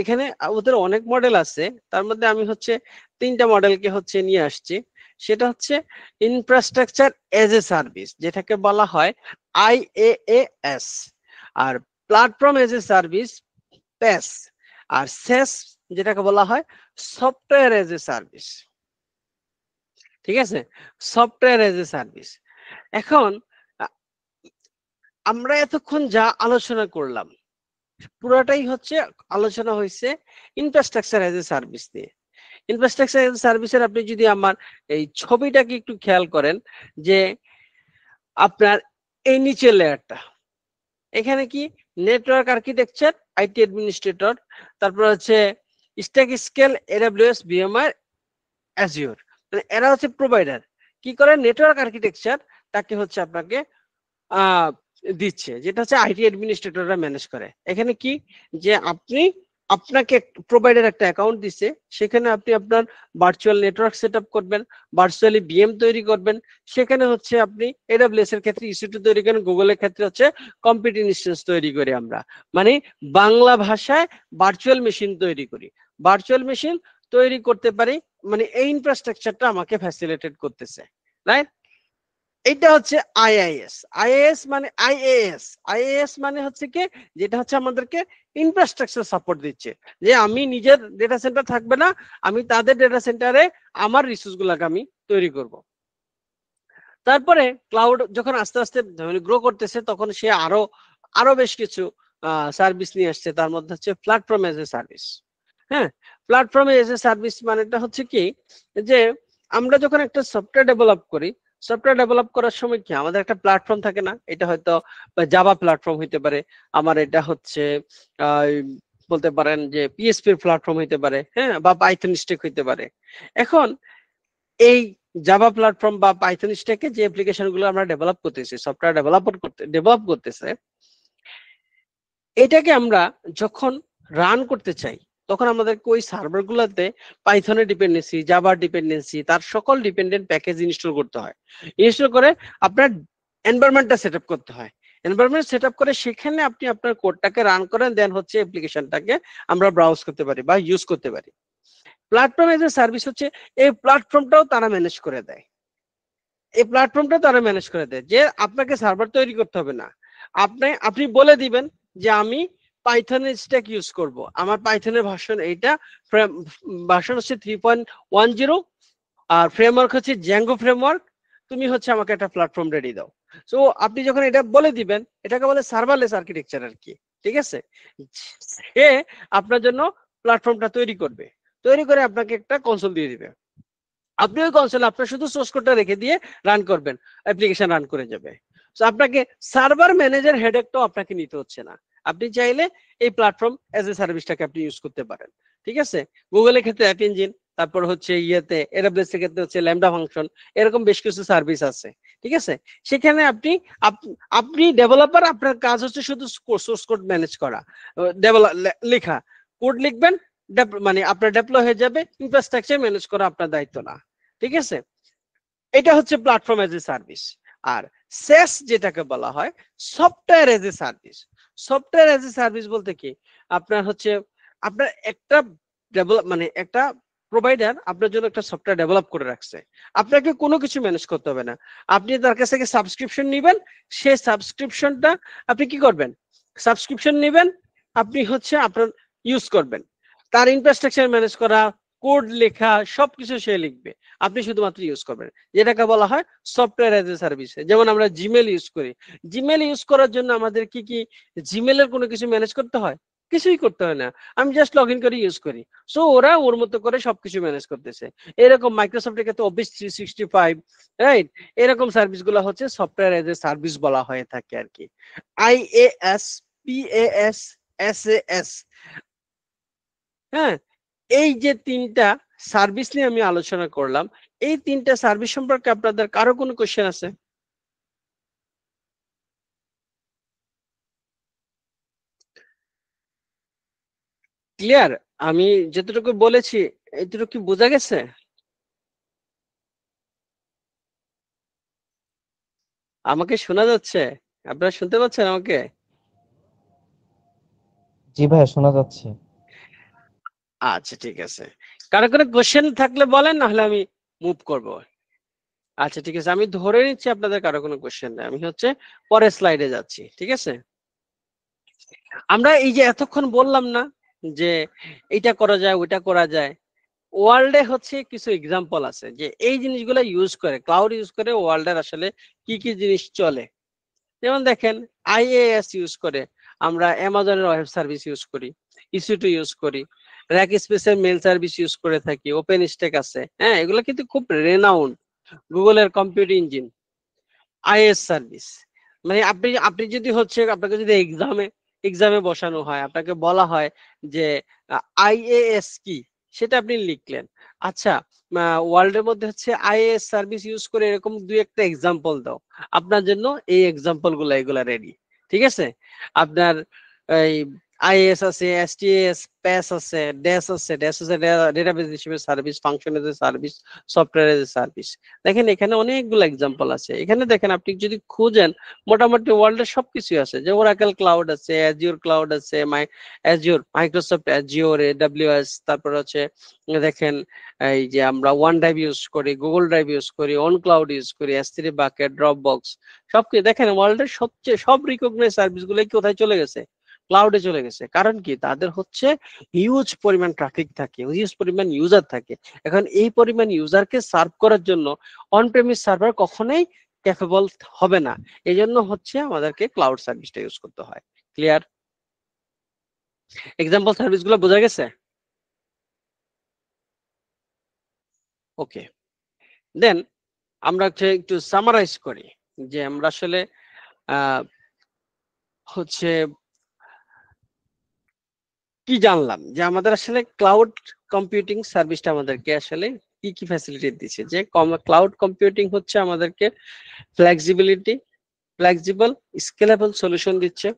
এখানে ওদের অনেক মডেল আছে, তার মধ্যে আমি হচ্ছে 3টা মডেলকে হচ্ছে নিয়ে আসছি। সেটা হচ্ছে ইনফ্রাস্ট্রাকচার এজ এ সার্ভিস, যেটাকে বলা হয় IaaS, আর platform as a service PaaS, আর SaaS যেটাকে বলা হয় সফটওয়্যার এজ এ সার্ভিস, ঠিক আছে, সফটওয়্যার এজ এ সার্ভিস। এখন আমরা এতক্ষণ যা আলোচনা করলাম পুরাটাই হচ্ছে আলোচনা হয়েছে ইনফ্রাস্ট্রাকচার এজ এ সার্ভিস নিয়ে। ইনফ্রাস্ট্রাকচার এজ এ সার্ভিসের আপনি যদি আমার এই ছবিটাকে একটু খেয়াল করেন, যে আপনার এই নিচের লেয়ারটা, এখানে কি নেটওয়ার্ক আর্কিটেকচার, IT অ্যাডমিনিস্ট্রেটর, তারপর হচ্ছে stack scale, AWS, VMware, Azure, মানে এরা হচ্ছে প্রোভাইডার। কি করে, নেটওয়ার্ক আর্কিটেকচার তাকে হচ্ছে আপনাকে দিচ্ছে, যেটা হচ্ছে IT অ্যাডমিনিস্ট্রেটররা ম্যানেজ করে। এখানে কি, যে আপনাকে প্রোভাইডার একটা অ্যাকাউন্ট দিচ্ছে, সেখানে আপনি আপনার ভার্চুয়াল নেটওয়ার্ক সেটআপ করবেন, ভার্চুয়ালি VM তৈরি করবেন, সেখানে হচ্ছে আপনি AWS এর ক্ষেত্রে EC2 তৈরি করেন, গুগলের ক্ষেত্রে হচ্ছে কম্পিউট ইনস্ট্যান্স তৈরি করি আমরা, মানে বাংলা ভাষায় ভার্চুয়াল মেশিন তৈরি করি। ভার্চুয়াল মেশিন তৈরি করতে পারি, মানে এই ইনফ্রাস্ট্রাকচারটা আমাকে ফ্যাসিলিটেট করতেছে, রাইট। এটা হচ্ছে আইএএস মানে হচ্ছে কি, যেটা হচ্ছে আমাদেরকে ইনফ্রাস্ট্রাকচার সাপোর্ট দিচ্ছে, যে আমি নিজের ডেটা সেন্টার থাকবে না, আমি তাদের ডেটা সেন্টারে আমার রিসোর্স গুলাকে আমি তৈরি করব। তারপরে ক্লাউড যখন আস্তে আস্তে গ্রো করতেছে, তখন সে আরো বেশ কিছু সার্ভিস নিয়ে আসছে, তার মধ্যে হচ্ছে প্ল্যাটফর্ম এজ এ সার্ভিস। হ্যাঁ, প্ল্যাটফর্ম এজ এ সার্ভিস মানেটা হচ্ছে কি, যে আমরা যখন একটা সফটওয়্যার ডেভেলপ করি, সফটওয়্যার ডেভেলপ করার সময় কি আমাদের একটা প্ল্যাটফর্ম থাকে না, এটা হয়তো জাভা প্ল্যাটফর্ম হইতে পারে, আমার এটা হচ্ছে বলতে পারেন যে পিএসপি প্ল্যাটফর্ম হইতে পারে, হ্যাঁ, বা পাইথন স্ট্যাক হইতে পারে। এখন এই জাভা প্ল্যাটফর্ম বা পাইথন স্ট্যাকে যে অ্যাপ্লিকেশন গুলো আমরা ডেভেলপ করতেছি, সফটওয়্যার ডেভেলপ করতেছে, এটাকে আমরা যখন রান করতে চাই তখন আমাদেরকে ওই সার্ভার গুলোতে পাইথনের ডিপেন্ডেন্সি, জাভার ডিপেন্ডেন্সি, তার সকল ডিপেন্ডেন্ট প্যাকেজ ইনস্টল করতে হয়। ইনস্টল করে আপনার এনভায়রনমেন্টটা সেট আপ করতে হয়। এনভায়রনমেন্ট সেট আপ করে সেখানে আপনি আপনার কোডটাকে রান করেন, দেন হচ্ছে অ্যাপ্লিকেশনটাকে আমরা ব্রাউজ করতে পারি বা ইউজ করতে পারি। প্ল্যাটফর্ম এজ এ সার্ভিস হচ্ছে এই প্ল্যাটফর্মটাও তারা ম্যানেজ করে দেয়। এই প্ল্যাটফর্মটা তারা ম্যানেজ করে দেয়, যে আপনাকে সার্ভার তৈরি করতে হবে না। আপনি বলে দিবেন যে আমি পাইথনের স্ট্যাক ইউজ করব, আমার পাইথনের ভার্সন এইটা, ভার্সন হচ্ছে 3.10, আর ফ্রেমওয়ার্ক হচ্ছে জ্যাঙ্গো ফ্রেমওয়ার্ক, তুমি হচ্ছে আমাকে একটা প্ল্যাটফর্ম রেডি দাও। সো আপনি যখন এটা বলে দিবেন, এটাকে বলে সার্ভারলেস আর্কিটেকচার আর কি, ঠিক আছে। সে আপনার জন্য প্ল্যাটফর্মটা তৈরি করবে, তৈরি করে আপনাকে একটা কনসোল দিয়ে দিবে। আপনি ওই কনসোলে আপনার শুধু সোর্স কোডটা রেখে দিয়ে রান করবেন, অ্যাপ্লিকেশন রান করে যাবে। তো আপনাকে সার্ভার ম্যানেজার হেডেকটাও আপনাকে নিতে হচ্ছে না। আপনি চাইলে এই প্ল্যাটফর্ম এজ এ সার্ভিসটাকে আপনি ইউজ করতে পারেন, ঠিক আছে। গুগলের ক্ষেত্রে অ্যাপ ইঞ্জিন, তারপর হচ্ছে ইয়েতে এডব্লিউএস এর ক্ষেত্রে হচ্ছে ল্যামডা ফাংশন, এরকম বেশ কিছু সার্ভিস আছে, ঠিক আছে। সেখানে আপনি ডেভেলপার, আপনার কাজ হচ্ছে শুধু সোর্স কোড ম্যানেজ করা, লেখা, কোড লিখবেন, মানে আপনার ডেপ্লয় হয়ে যাবে, ইনফ্রাস্ট্রাকচার ম্যানেজ করা আপনার দায়িত্ব না, ঠিক আছে। এটা হচ্ছে প্ল্যাটফর্ম এজ এ সার্ভিস। আর সেস যেটাকে বলা হয় software age a service. Software age a service বলতে কি, আপনার হচ্ছে আপনার একটা মানে একটা প্রোভাইডার আপনার জন্য একটা সফটওয়্যার ডেভেলপ করে রাখছে, আপনাকে কোনো কিছু ম্যানেজ করতে হবে না। আপনি তার কাছ থেকে সাবস্ক্রিপশন নিবেন, সেই সাবস্ক্রিপশনটা আপনি কি করবেন, সাবস্ক্রিপশন নিবেন, আপনি হচ্ছে আপনার ইউজ করবেন, তার ইনফ্রাস্ট্রাকচার ম্যানেজ করা, কোড লেখা, সবকিছু সে লিখবে, আপনি শুধুমাত্র ইউজ করবেন, যেটাকে বলা হয় সফটওয়্যার এজ এ সার্ভিস। যেমন আমরা জিমেল ইউজ করি, জিমেল ইউজ করার জন্য আমাদের কি জিমেলের কোনো কিছু ম্যানেজ করতে হয়? কিছুই করতে হয় না, আমি জাস্ট লগ ইন করে ইউজ করি। সো ওরা ওর মতো করে সবকিছু ম্যানেজ করতেছে। এরকম মাইক্রোসফটের ক্ষেত্রে অফিস 365, রাইট, এরকম সার্ভিস গুলো হচ্ছে সফটওয়্যার এজ এ সার্ভিস বলা হয়ে থাকে আর কি। IaaS, PaaS, SaaS, হ্যাঁ, এই যে তিনটা সার্ভিস নিয়ে আমি আলোচনা করলাম, এই তিনটা সার্ভিস সম্পর্কে আপনাদের কারো কোনো কোশ্চেন আছে? ক্লিয়ার? আমি যতটুকু বলেছি এতটুকু কি বোঝা গেছে? আমাকে শোনা যাচ্ছে? আপনারা শুনতে পাচ্ছেন আমাকে? জি ভাইয়া, শোনা যাচ্ছে। আচ্ছা, ঠিক আছে। কারো কোনো কোশ্চেন থাকলে বলেন, না হলে আমি মুভ করব। আচ্ছা, ঠিক আছে, আমি ধরে নিচ্ছি আপনাদের কারো কোনো কোশ্চেন নেই, আমি হচ্ছে পরের স্লাইডে যাচ্ছি, ঠিক আছে। আমরা এই যে এতক্ষণ বললাম না যে এটা করা যায় ওইটা করা যায়, ওয়ার্ল্ডে হচ্ছে কিছু এক্সাম্পল আছে যে এই জিনিসগুলো ইউজ করে, ক্লাউড ইউজ করে ওয়ার্ল্ডের আসলে কি কি জিনিস চলে। যেমন দেখেন, IaaS ইউজ করে আমরা অ্যামাজনের ওয়েব সার্ভিস ইউজ করি, EC2 ইউজ করি, র্যাক স্পেসের মেল সার্ভিস ইউজ করে থাকি, ওপেন স্ট্যাক আছে, হ্যাঁ, এগুলো কিন্তু খুব রেনাউন্ড, গুগলের কম্পিউটার ইঞ্জিন, IaaS সার্ভিস। মানে আপনি আপনি যদি হচ্ছে আপনাকে যদি এক্সামে বসানো হয়, আপনাকে বলা হয় যে IaaS কি, সেটা আপনি লিখলেন। আচ্ছা, ওয়ার্ল্ডের মধ্যে হচ্ছে IaaS সার্ভিস ইউজ করে এরকম দুই একটা এক্সাম্পল দাও, আপনার জন্য এই এক্সাম্পল গুলা এগুলা রেডি, ঠিক আছে। আপনার এই IaaS আছে, STAS, PaaS আছে, DaaS আছে, DaaS আছে ডেটাবেস হিসেবে service, function age a service, software age a service. দেখেন এখানে অনেকগুলো এক্সাম্পল আছে, এখানে দেখেন আপনি যদি খুঁজেন মোটামুটি ওয়ার্ল্ডের সবকিছু আছে, যে ওরাকেল ক্লাউড আছে, অ্যাজিওর ক্লাউড আছে, অ্যাজিওর, মাইক্রোসফট অ্যাজিওর, AWS, তারপর হচ্ছে দেখেন এই যে আমরা ওয়ান ড্রাইভ ইউজ করি, গুগল ড্রাইভ ইউজ করি, অন ক্লাউড ইউজ করি, S3 বাকেট, ড্রপ বক্স, সবকিছু দেখেন ওয়ার্ল্ডের সবচেয়ে সব রিকগনাইজ সার্ভিস গুলো কোথায় চলে গেছে, ক্লাউডে চলে গেছে। কারণ কি, তাদের হচ্ছে হিউজ পরিমাণ ট্রাফিক থাকে, হিউজ পরিমাণ ইউজার থাকে। এখন এই পরিমাণ ইউজারকে সার্ভ করার জন্য অন প্রেমিস সার্ভার কখনোই ক্যাপেবল হবে না, এই জন্য হচ্ছে আমাদেরকে ক্লাউড সার্ভিসটা ইউজ করতে হয়। ক্লিয়ার? এক্সাম্পল সার্ভিস গুলো বোঝা গেছে? ওকে, দেন আমরা একটু সামারাইজ করি যে আমরা আসলে হচ্ছে কি জানলাম, যে আমাদের আসলে ক্লাউড কম্পিউটিং সার্ভিসটা আমাদেরকে আসলে কি কি ফ্যাসিলিটি দিচ্ছে। যে ক্লাউড কম্পিউটিং হচ্ছে আমাদেরকে ফ্লেক্সিবল স্কেলেবল সলিউশন দিচ্ছে,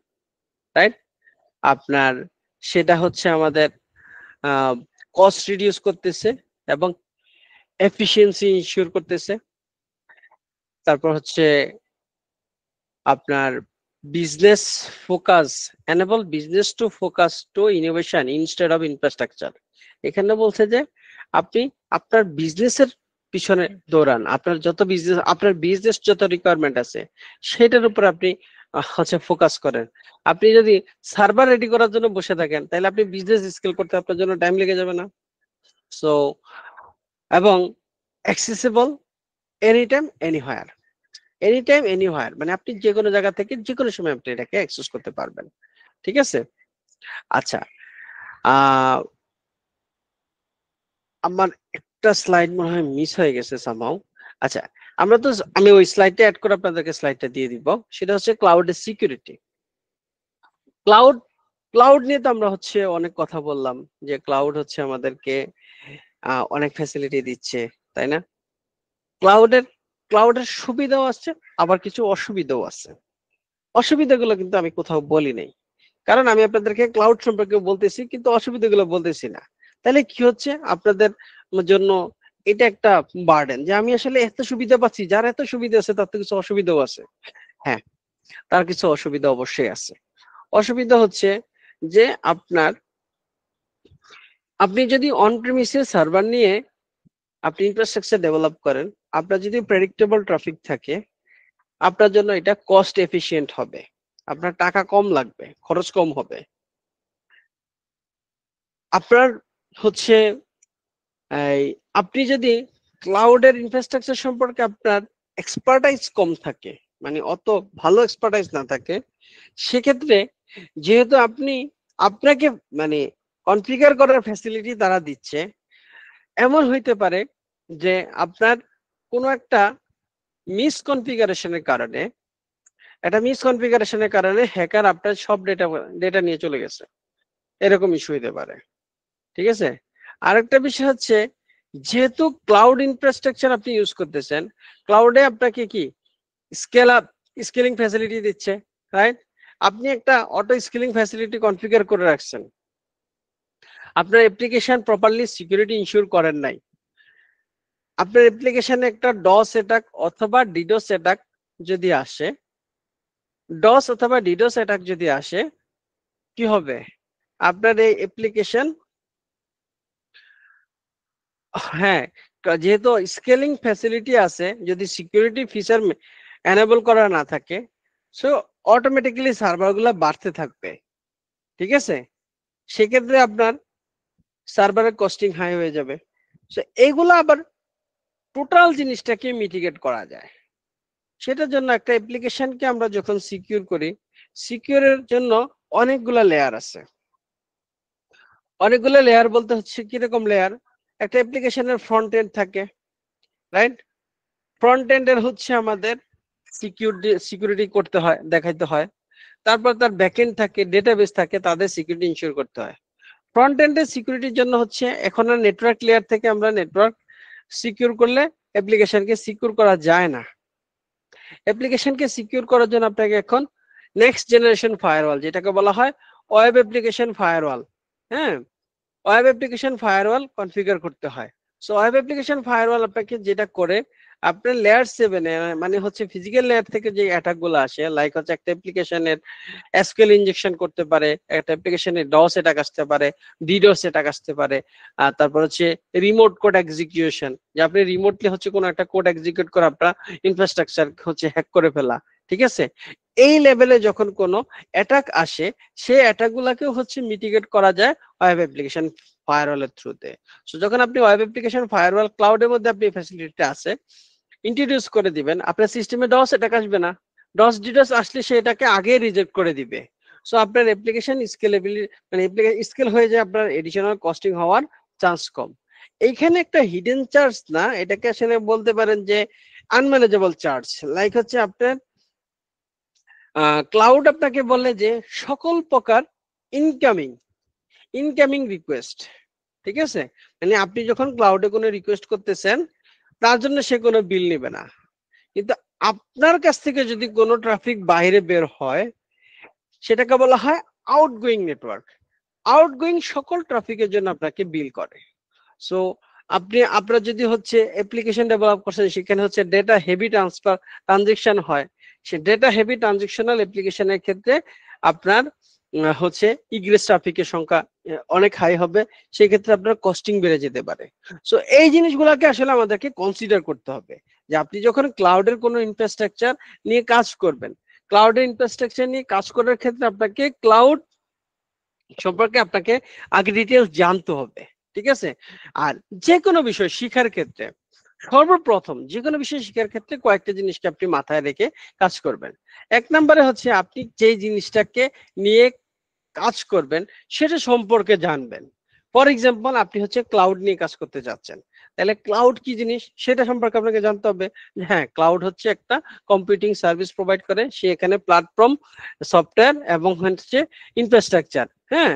রাইট? আপনার সেটা হচ্ছে আমাদের কস্ট রিডিউস করতেছে এবং এফিসিয়েন্সি ইনশিওর করতেছে। তারপর হচ্ছে আপনার business focus, enable business to focus two innovation instead of infrastructure. এখানে বলছে যে আপনি আপনার বিজনেসের পিছনে দৌড়ান, আপনার বিজনেস যত রিকোয়ারমেন্ট আছে সেটার উপর আপনি হচ্ছে ফোকাস করেন। আপনি যদি সার্ভার রেডি করার জন্য বসে থাকেন তাহলে আপনি বিজনেস স্কেল করতে আপনার জন্য টাইম লেগে যাবে না? সো এবং অ্যাক্সেসিবল এনি টাইম এনিহোয়ার, মানে আপনি যে কোনো জায়গা থেকে যে কোনো সময় আপনি এটাকে অ্যাক্সেস করতে পারবেন। ঠিক আছে? আচ্ছা, আহ আমার একটা স্লাইড মনে হয় মিস হয়ে গেছে সামহাউ। আচ্ছা, আমি ওই স্লাইডটা অ্যাড করে আপনাদেরকে স্লাইডটা দিয়ে দিব। সেটা হচ্ছে ক্লাউডের সিকিউরিটি। ক্লাউড ক্লাউড নিয়ে তো আমরা হচ্ছে অনেক কথা বললাম, যে ক্লাউড হচ্ছে আমাদেরকে অনেক ফ্যাসিলিটি দিচ্ছে, তাই না? ক্লাউডের ক্লাউডের সুবিধাও আছে, আবার কিছু অসুবিধাও আছে। অসুবিধাগুলো কিন্তু আমি কোথাও বলি নাই, কারণ আমি আপনাদেরকে ক্লাউড সম্পর্কে বলতেছি কিন্তু অসুবিধাগুলো বলতেছি না। তাহলে কি হচ্ছে আপনাদের জন্য এটা একটা বার্ডেন, যে আমি আসলে এত সুবিধা পাচ্ছি, যার এত সুবিধা আছে তার তো কিছু অসুবিধাও আছে। হ্যাঁ, তার কিছু অসুবিধা অবশ্যই আছে। অসুবিধা হচ্ছে যে আপনি যদি অন প্রিমিসের সার্ভার নিয়ে আপনি ইনফ্রাস্ট্রাকচার ডেভেলপ করেন, আপনার যদি প্রেডিক্টেবল ট্রাফিক থাকে, আপনার জন্য এটা কস্ট এফিশিয়েন্ট হবে, আপনার টাকা কম লাগবে, খরচ কম হবে। আপনার হচ্ছে এই আপনি যদি ক্লাউডের ইনফ্রাস্ট্রাকচার সম্পর্কে আপনার এক্সপার্টাইজ কম থাকে, মানে অত ভালো এক্সপার্টাইজ না থাকে, সেক্ষেত্রে যেহেতু আপনাকে মানে কনফিগার করার ফ্যাসিলিটি তারা দিচ্ছে, এমন হইতে পারে যে আপনার কোনো একটা মিসকনফিগারেশনের কারণে হ্যাকার আপনার সব ডেটা নিয়ে চলে গেছে, এরকম ইস্যু হইতে পারে। ঠিক আছে? আরেকটা বিষয় হচ্ছে, যেহেতু ক্লাউড ইনফ্রাস্ট্রাকচার আপনি ইউজ করতেছেন, ক্লাউডে আপনাকে কি স্কেলিং ফ্যাসিলিটি দিচ্ছে, রাইট? আপনি একটা অটো স্কেলিং ফ্যাসিলিটি কনফিগার করে রাখছেন, আপনার অ্যাপ্লিকেশন প্রপারলি সিকিউরিটি ইনশিওর করেন নাই, আপনার অ্যাপ্লিকেশনে একটা ডস অ্যাটাক অথবা ডিডোস অ্যাটাক যদি আসে, কি হবে? আপনার এই অ্যাপ্লিকেশন, হ্যাঁ, যেহেতু স্কেলিং ফ্যাসিলিটি আছে, যদি সিকিউরিটি ফিচার এনেবল করা না থাকে, সো অটোমেটিক্যালি সার্ভারগুলো বাড়তে থাকবে। ঠিক আছে? সেক্ষেত্রে আপনার সার্ভারের কস্টিং হাই হয়ে যাবে। সো এইগুলো আবার টোটাল জিনিসটাকে মিটিগেট করা যায়। সেটার জন্য একটা অ্যাপ্লিকেশনকে আমরা যখন সিকিউর করি, সিকিউরের জন্য অনেকগুলা লেয়ার আছে। অনেকগুলো লেয়ার বলতে হচ্ছে কিরকম লেয়ার? একটা অ্যাপ্লিকেশনের ফ্রন্ট এন্ড থাকে, রাইট? ফ্রন্ট এন্ডের হচ্ছে আমাদের সিকিউরিটি করতে হয়, দেখাইতে হয়। তারপর তার ব্যাকএন্ড থাকে, ডেটাবেস থাকে, তাদের সিকিউরিটি ইনশিওর করতে হয়। ফ্রন্ট এন্ডের সিকিউরিটির জন্য হচ্ছে এখন আর নেটওয়ার্ক লেয়ার থেকে আমরা নেটওয়ার্ক সিকিউর করলে অ্যাপ্লিকেশনকে সিকিউর করা যায় না। অ্যাপ্লিকেশনকে সিকিউর করার জন্য আপনাকে এখন নেক্সট জেনারেশন ফায়ারওয়াল, যেটাকে বলা হয় ওয়েব অ্যাপ্লিকেশন ফায়ারওয়াল, হ্যাঁ, ওয়েব অ্যাপ্লিকেশন ফায়ারওয়াল কনফিগার করতে হয়। সো ওয়েব অ্যাপ্লিকেশন ফায়ারওয়াল আপনাকে যেটা করে, আপনার লেয়ার 7 মানে হচ্ছে ফিজিক্যাল লেয়ার থেকে যে অ্যাটাক গুলো আসে, লাইক হচ্ছে একটা অ্যাপ্লিকেশনের এসকিউএল ইনজেকশন করতে পারে, একটা অ্যাপ্লিকেশনের ডস অ্যাটাক আসতে পারে, ডিডোস অ্যাটাক আসতে পারে, আর তারপর হচ্ছে রিমোট কোড এক্সিকিউশন, যে আপনি রিমোটলি হচ্ছে কোনো একটা কোড এক্সিকিউট করে আপনার ইনফ্রাস্ট্রাকচার হচ্ছে হ্যাক করে ফেলা। ঠিক আছে? এই লেভেলে যখন কোনো অ্যাটাক আসে, সেই অ্যাটাক গুলাকেও হচ্ছে মিটিগেট করা যায় ওয়েব অ্যাপ্লিকেশন ফায়ারওয়ালের থ্রুতে। সো যখন আপনি ওয়েব অ্যাপ্লিকেশন ফায়ারওয়াল ক্লাউডের মধ্যে আপনি ফ্যাসিলিটিটা আছে ইন্ট্রোডিউস করে দিবেন, আপনার সিস্টেমে ডস অ্যাটাক আসবে না। ডস ডিডোস আসলে সে এটাকে আগে রিজেক্ট করে দিবে। সো আপনার অ্যাপ্লিকেশন স্কেলেবিলিটি, মানে স্কেল হয়ে যায়, আপনার এডিশনাল কস্টিং হওয়ার চান্স কম। এইখানে একটা হিডেন চার্জ না, এটাকে আসলে বলতে পারেন যে আনম্যানেজেবল চার্জ, লাইক হচ্ছে আপনার ক্লাউড আপনাকে বলে যে সকল প্রকার ইনকামিং রিকোয়েস্ট, ঠিক আছে, মানে আপনি যখন ক্লাউডে কোনো রিকোয়েস্ট করতেছেন তার জন্য সে কোনো বিল নেবে না, কিন্তু আপনার কাছ থেকে যদি কোনো ট্রাফিক বাইরে বের হয় সেটাকে বলা হয় আউটগোয়িং নেটওয়ার্ক। আউটগোয়িং সকল ট্রাফিকের জন্য আপনাকে বিল করে। সো আপনার যদি হচ্ছে অ্যাপ্লিকেশন ডেভেলপ করছেন সেখানে হচ্ছে ডেটা হেভি ট্রানজেকশন হয়, সে ডেটা হেভি ট্রানজেকশনাল অ্যাপ্লিকেশনের ক্ষেত্রে আপনার হচ্ছে ইগ্রেস ট্রাফিকের সংখ্যা অনেক হাই হবে, সেই ক্ষেত্রে আপনার কস্টিং বেড়ে যেতে পারে। সো এই জিনিসগুলোকে আসলে আমাদেরকে কনসিডার করতে হবে যে আপনি যখন ক্লাউডের কোনো ইনফ্রাস্ট্রাকচার নিয়ে কাজ করবেন, ক্লাউডের ইনফ্রাস্ট্রাকচার নিয়ে কাজ করার ক্ষেত্রে আপনাকে ক্লাউড সম্পর্কে আপনাকে আগে ডিটেলস জানতে হবে, ঠিক আছে। আর যে কোনো বিষয় শিখার ক্ষেত্রে সর্বপ্রথম যে কোনো বিষয় শিখার ক্ষেত্রে কয়েকটা জিনিসকে আপনি মাথায় রেখে কাজ করবেন। এক নম্বরে হচ্ছে আপনি যে জিনিসটাকে নিয়ে কাজ করবেন সেটা সম্পর্কে জানবেন। ফর এক্সাম্পল আপনি হচ্ছে ক্লাউড নিয়ে কাজ করতে যাচ্ছেন, তাহলে ক্লাউড কি জিনিস সেটা সম্পর্কে আপনাকে জানতে হবে। হ্যাঁ, ক্লাউড হচ্ছে একটা কম্পিউটিং সার্ভিস প্রোভাইড করে, সে এখানে প্ল্যাটফর্ম, সফটওয়্যার এবং হচ্ছে ইনফ্রাস্ট্রাকচার, হ্যাঁ,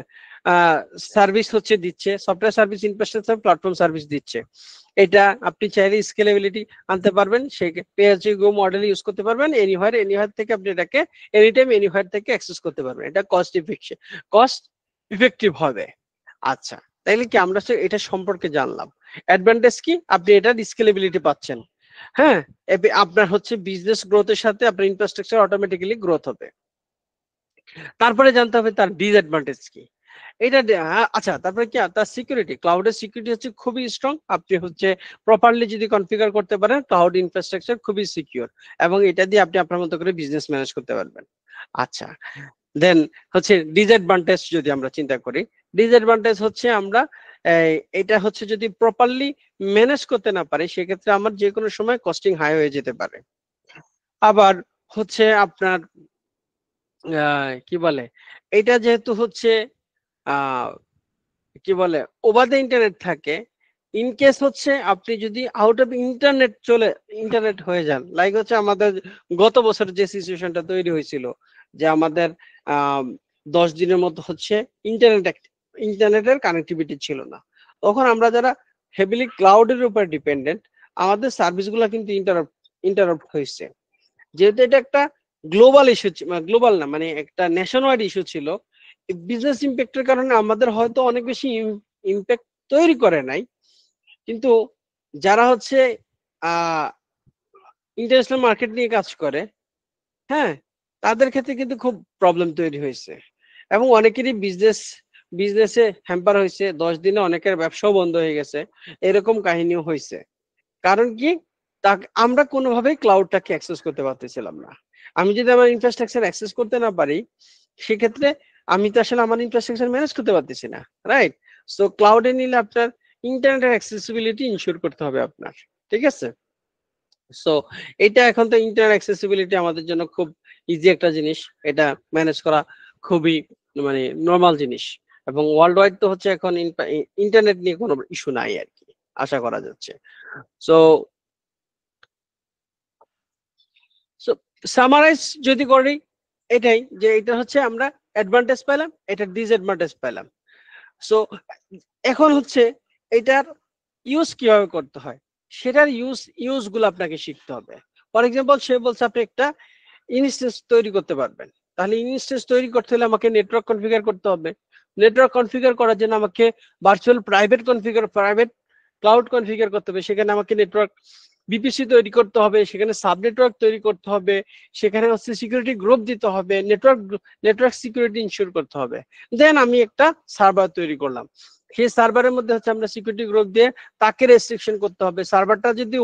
সার্ভিস হচ্ছে দিচ্ছে, software service, infrastructure, platform service দিচ্ছে। এটা আপনি চাইলে স্কেলেবিলিটি আনতে পারবেন, সেই pay as you go model use করতে পারবেন, এনিহোয়ার থেকে আপনি এটাকে এনি টাইম এনিহোয়ার থেকে অ্যাক্সেস করতে পারবেন, এটা কস্ট ইফেক্টিভ হবে। আচ্ছা, তাইলে কি আমরা এটা সম্পর্কে জানলাম। অ্যাডভান্টেজ কি, আপনি এটার স্কেলেবিলিটি পাচ্ছেন, হ্যাঁ, আপনার হচ্ছে বিজনেস গ্রোথের সাথে আপনার ইনফ্রাস্ট্রাকচার অটোমেটিক্যালি গ্রোথ হবে। তারপরে জানতে হবে তার ডিসঅ্যাডভান্টেজ কি, এটা আচ্ছা, তারপরে কি তার সিকিউরিটি, ক্লাউডের সিকিউরিটি হচ্ছে খুবই স্ট্রং, আপনি হচ্ছে প্রপারলি যদি কনফিগার করতে পারেন ক্লাউড ইনফ্রাস্ট্রাকচার খুবই সিকিউর, এবং এটা দিয়ে আপনি আপনার মতো করে বিজনেস ম্যানেজ করতে পারবেন। আচ্ছা, দেন হচ্ছে ডিসঅ্যাডভান্টেজ যদি আমরা চিন্তা করি, ডিসঅ্যাডভান্টেজ হচ্ছে আমরা এটা হচ্ছে যদি প্রপারলি ম্যানেজ করতে না পারি সেক্ষেত্রে আমার যে কোনো সময় কস্টিং হাই হয়ে যেতে পারে। আবার হচ্ছে আপনার কি বলে, এটা যেহেতু হচ্ছে আহ কি বলে ওভার দ্য ইন্টারনেট থাকে, ইন কেস হচ্ছে আপনি যদি আউট অফ ইন্টারনেট হয়ে যান, লাইক হচ্ছে আমাদের গত বছর যে সিচুয়েশনটা তৈরি হয়েছিল যে আমাদের 10 দিনের মতো হচ্ছে ইন্টারনেটের কানেক্টিভিটি ছিল না, তখন আমরা যারা হেভিলি ক্লাউডের উপর ডিপেন্ডেন্ট আমাদের সার্ভিসগুলো কিন্তু ইন্টারাপ্ট হয়েছে। যেহেতু এটা একটা গ্লোবাল ইস্যু, গ্লোবাল না মানে একটা ন্যাশন ওয়াইড ইস্যু ছিল, বিজনেস ইম্প্যাক্টের কারণে আমাদের হয়তো অনেক বেশি ইম্প্যাক্ট তৈরি করে নাই, কিন্তু যারা হচ্ছে ইন্টারন্যাশনাল মার্কেট নিয়ে কাজ করে, হ্যাঁ, তাদের ক্ষেত্রে কিন্তু খুব প্রবলেম তৈরি হয়েছে, এবং অনেকেরই বিজনেসে হ্যাম্পার হয়েছে, 10 দিনে অনেকের ব্যবসাও বন্ধ হয়ে গেছে, এরকম কাহিনীও হয়েছে। কারণ কি, আমরা কোনোভাবেই ক্লাউডটাকে অ্যাক্সেস করতে পারতেছিলাম না। আমি যদি আমার ইনফ্রাস্ট্রাকচার অ্যাক্সেস করতে না পারি সেক্ষেত্রে আমি তো আসলে আমার ইনফ্রাস্ট্রাকচার ম্যানেজ করতে পারতেছি না, রাইট। সো ক্লাউডে নিলে আপনার ইন্টারনেটের অ্যাক্সেসিবিলিটি ইনশিওর করতে হবে আপনার, ঠিক আছে। সো এটা এখন তো ইন্টারনেট অ্যাক্সেসিবিলিটি আমাদের জন্য খুব ইজি একটা জিনিস, এটা ম্যানেজ করা খুবই মানে নর্মাল জিনিস, এবং ওয়ার্ল্ড ওয়াইড তো হচ্ছে এখন ইন্টারনেট নিয়ে কোনো ইস্যু নাই আর কি, আশা করা যাচ্ছে। সো সো সামারাইজ যদি করি এটাই, যে এটা হচ্ছে আমরা অ্যাডভান্টেজ পেলাম, এটা ডিসঅ্যাডভান্টেজ পেলাম। সো এখন হচ্ছে এটার ইউজ কিভাবে করতে হয় সেটার ইউজ গুলো আপনাকে শিখতে হবে। ফর এক্সাম্পল সে বলছে আপনি একটা ইনস্টেন্স তৈরি করতে পারবেন, তাহলে ইনস্টেন্স তৈরি করতে হলে আমাকে নেটওয়ার্ক কনফিগার করতে হবে, নেটওয়ার্ক কনফিগার করার জন্য আমাকে ভার্চুয়াল প্রাইভেট ক্লাউড কনফিগার করতে হবে, সেখানে আমাকে নেটওয়ার্ক বিপিসি তৈরি করতে হবে, সেখানে সাব নেটওয়ার্ক তৈরি করতে হবে, সেখানে হচ্ছে সিকিউরিটি গ্রুপ দিতে হবে, নেটওয়ার্ক সিকিউরিটি ইনশিওর করতে হবে। দেন আমি একটা সার্ভার তৈরি করলাম, সেই সার্ভারের মধ্যে হচ্ছে আমরা সিকিউরিটি গ্রুপ দিয়ে তাকে রেস্ট্রিকশন করতে হবে। সার্ভারটা যদি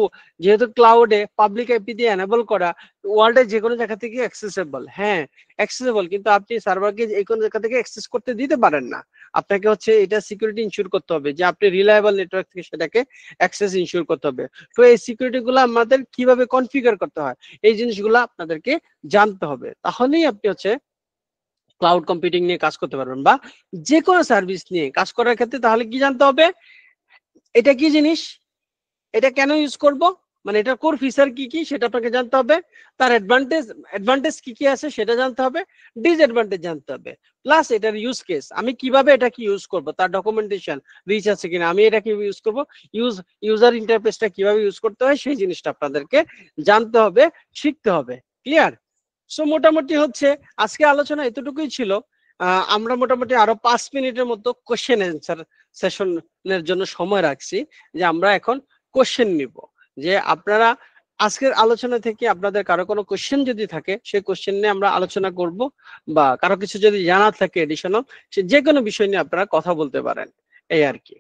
যেহেতু ক্লাউডে পাবলিক আইপি দিয়ে এনেবল করা, ওয়ার্ল্ডের যে কোনো জায়গা থেকে অ্যাক্সেসেবল, হ্যাঁ অ্যাক্সেসেবল, কিন্তু আপনি সার্ভারকে যে কোনো জায়গা থেকে অ্যাক্সেস করতে দিতে পারেন না, আপনাকে হচ্ছে এটা সিকিউরিটি ইনশিওর করতে হবে যে আপনি রিলায়েবল নেটওয়ার্ক থেকে সেটাকে অ্যাক্সেস ইনশিওর করতে হবে। তো এই সিকিউরিটি গুলো আমাদের কিভাবে কনফিগার করতে হয় এই জিনিসগুলো আপনাদেরকে জানতে হবে, তাহলেই আপনি হচ্ছে ক্লাউড কম্পিউটিং নিয়ে কাজ করতে পারবেন, বা যে কোনো সার্ভিস নিয়ে কাজ করার ক্ষেত্রে তাহলে কি জানতে হবে, এটা কি জিনিস, এটা কেন ইউজ করব, মানে এটার কোর ফিচার কি কি সেটা আপনাকে জানতে হবে, তার অ্যাডভান্টেজ কি কি আছে সেটা জানতে হবে, ডিসঅ্যাডভান্টেজ জানতে হবে, প্লাস এটার ইউজ কেস, আমি কিভাবে এটাকে ইউজ করব, তার ডকুমেন্টেশন রিচ আছে কিনা, আমি এটা কিভাবে ইউজ করব, ইউজার ইন্টারফেসটা কিভাবে ইউজ করতে হয় সেই জিনিসটা আপনাদেরকে জানতে হবে, শিখতে হবে। ক্লিয়ার? সো মোটামুটি হচ্ছে আজকে আলোচনা এতটুকুই ছিল। আমরা মোটামুটি আরো 5 মিনিটের মতো কোশ্চেন অ্যান্সার সেশনের জন্য সময় রাখছি, যে আমরা এখন কোশ্চেন নিব, যে আপনারা আজকের আলোচনা থেকে আপনাদের কারো কোনো কোশ্চেন যদি থাকে সেই কোশ্চেন নিয়ে আমরা আলোচনা করব, বা কারো কিছু যদি জানা থাকে এডিশনাল, সে যে কোনো বিষয় নিয়ে আপনারা কথা বলতে পারেন, এই আর কি।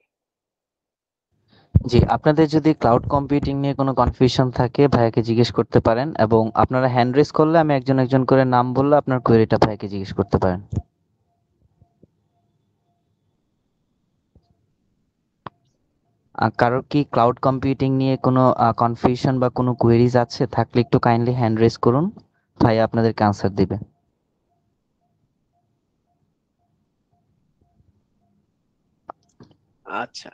জি, আপনাদের যদি ক্লাউড কম্পিউটিং নিয়ে কোনো কনফিউশন থাকে ভাইয়াকে জিজ্ঞেস করতে পারেন, এবং আপনারা হ্যান্ড রেজ করলে আমি একজন একজন করে নাম বললে আপনার কোয়েরিটা ভাইয়াকে জিজ্ঞেস করতে পারেন। কারোর কি ক্লাউড কম্পিউটিং নিয়ে কোনো কনফিউশন বা কোনো কোয়েরিজ আছে? থাকলে একটু কাইন্ডলি হ্যান্ড রেজ করুন, ভাইয়া আপনাদেরকে আনসার দিবে। আচ্ছা,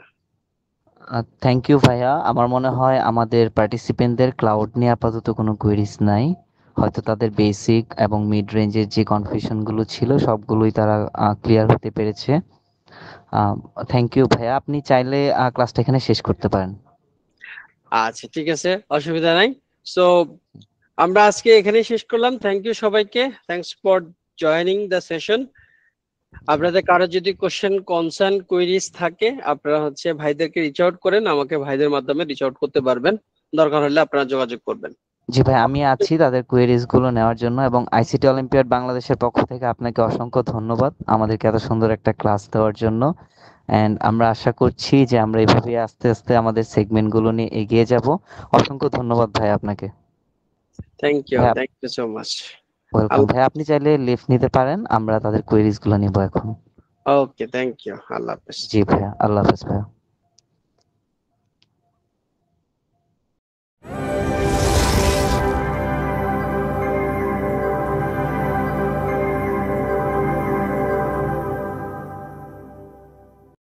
থ্যাংক ইউ ভাইয়া। আমার মনে হয় আমাদের পার্টিসিপেন্টদের ক্লাউড নিয়ে আপাতত কোনো কোয়েরিজ নাই। হয়তো তাদের বেসিক এবং মিড রেঞ্জের যে কনফিউশনগুলো ছিল সবগুলোই তারা ক্লিয়ার হতে পেরেছে। থ্যাংক ইউ ভাইয়া, আপনি চাইলে ক্লাসটা এখানে শেষ করতে পারেন। আচ্ছা, ঠিক আছে, অসুবিধা নাই। সো আমরা আজকে এখানেই শেষ করলাম। থ্যাংক ইউ সবাইকে, thanks for joining the session. আপনাদের কারো যদি কোশ্চেন, কনসার্ন, কুইরিজ থাকে আপনারা হচ্ছে ভাইদেরকে রিচ আউট করেন, আমাকে ভাইদের মাধ্যমে রিচ আউট করতে পারবেন, দরকার হলে আপনারা যোগাযোগ করবেন। জি ভাই, আমি আছি তাদের কোয়েরিজ গুলো নেওয়ার জন্য। এবং আইসিটি অলিম্পিয়াড বাংলাদেশের পক্ষ থেকে আপনাকে অসংখ্য ধন্যবাদ আমাদেরকে এত সুন্দর একটা ক্লাস দেওয়ার জন্য। এন্ড আমরা আশা করছি যে আমরা এইভাবে আস্তে আস্তে আমাদের সেগমেন্ট গুলো নিয়ে এগিয়ে যাব। অসংখ্য ধন্যবাদ ভাই আপনাকে। থ্যাংক ইউ, ভাই thank you so much. Welcome ভাই, আপনি চাইলে লিফট নিতে পারেন, আমরা তাদের কোয়েরিজ গুলো নিব এখন। ওকে, থ্যাংক ইউ, আল্লাহ হাফেজ। জি ভাইয়া, আল্লাহ হাফেজ ভাইয়া।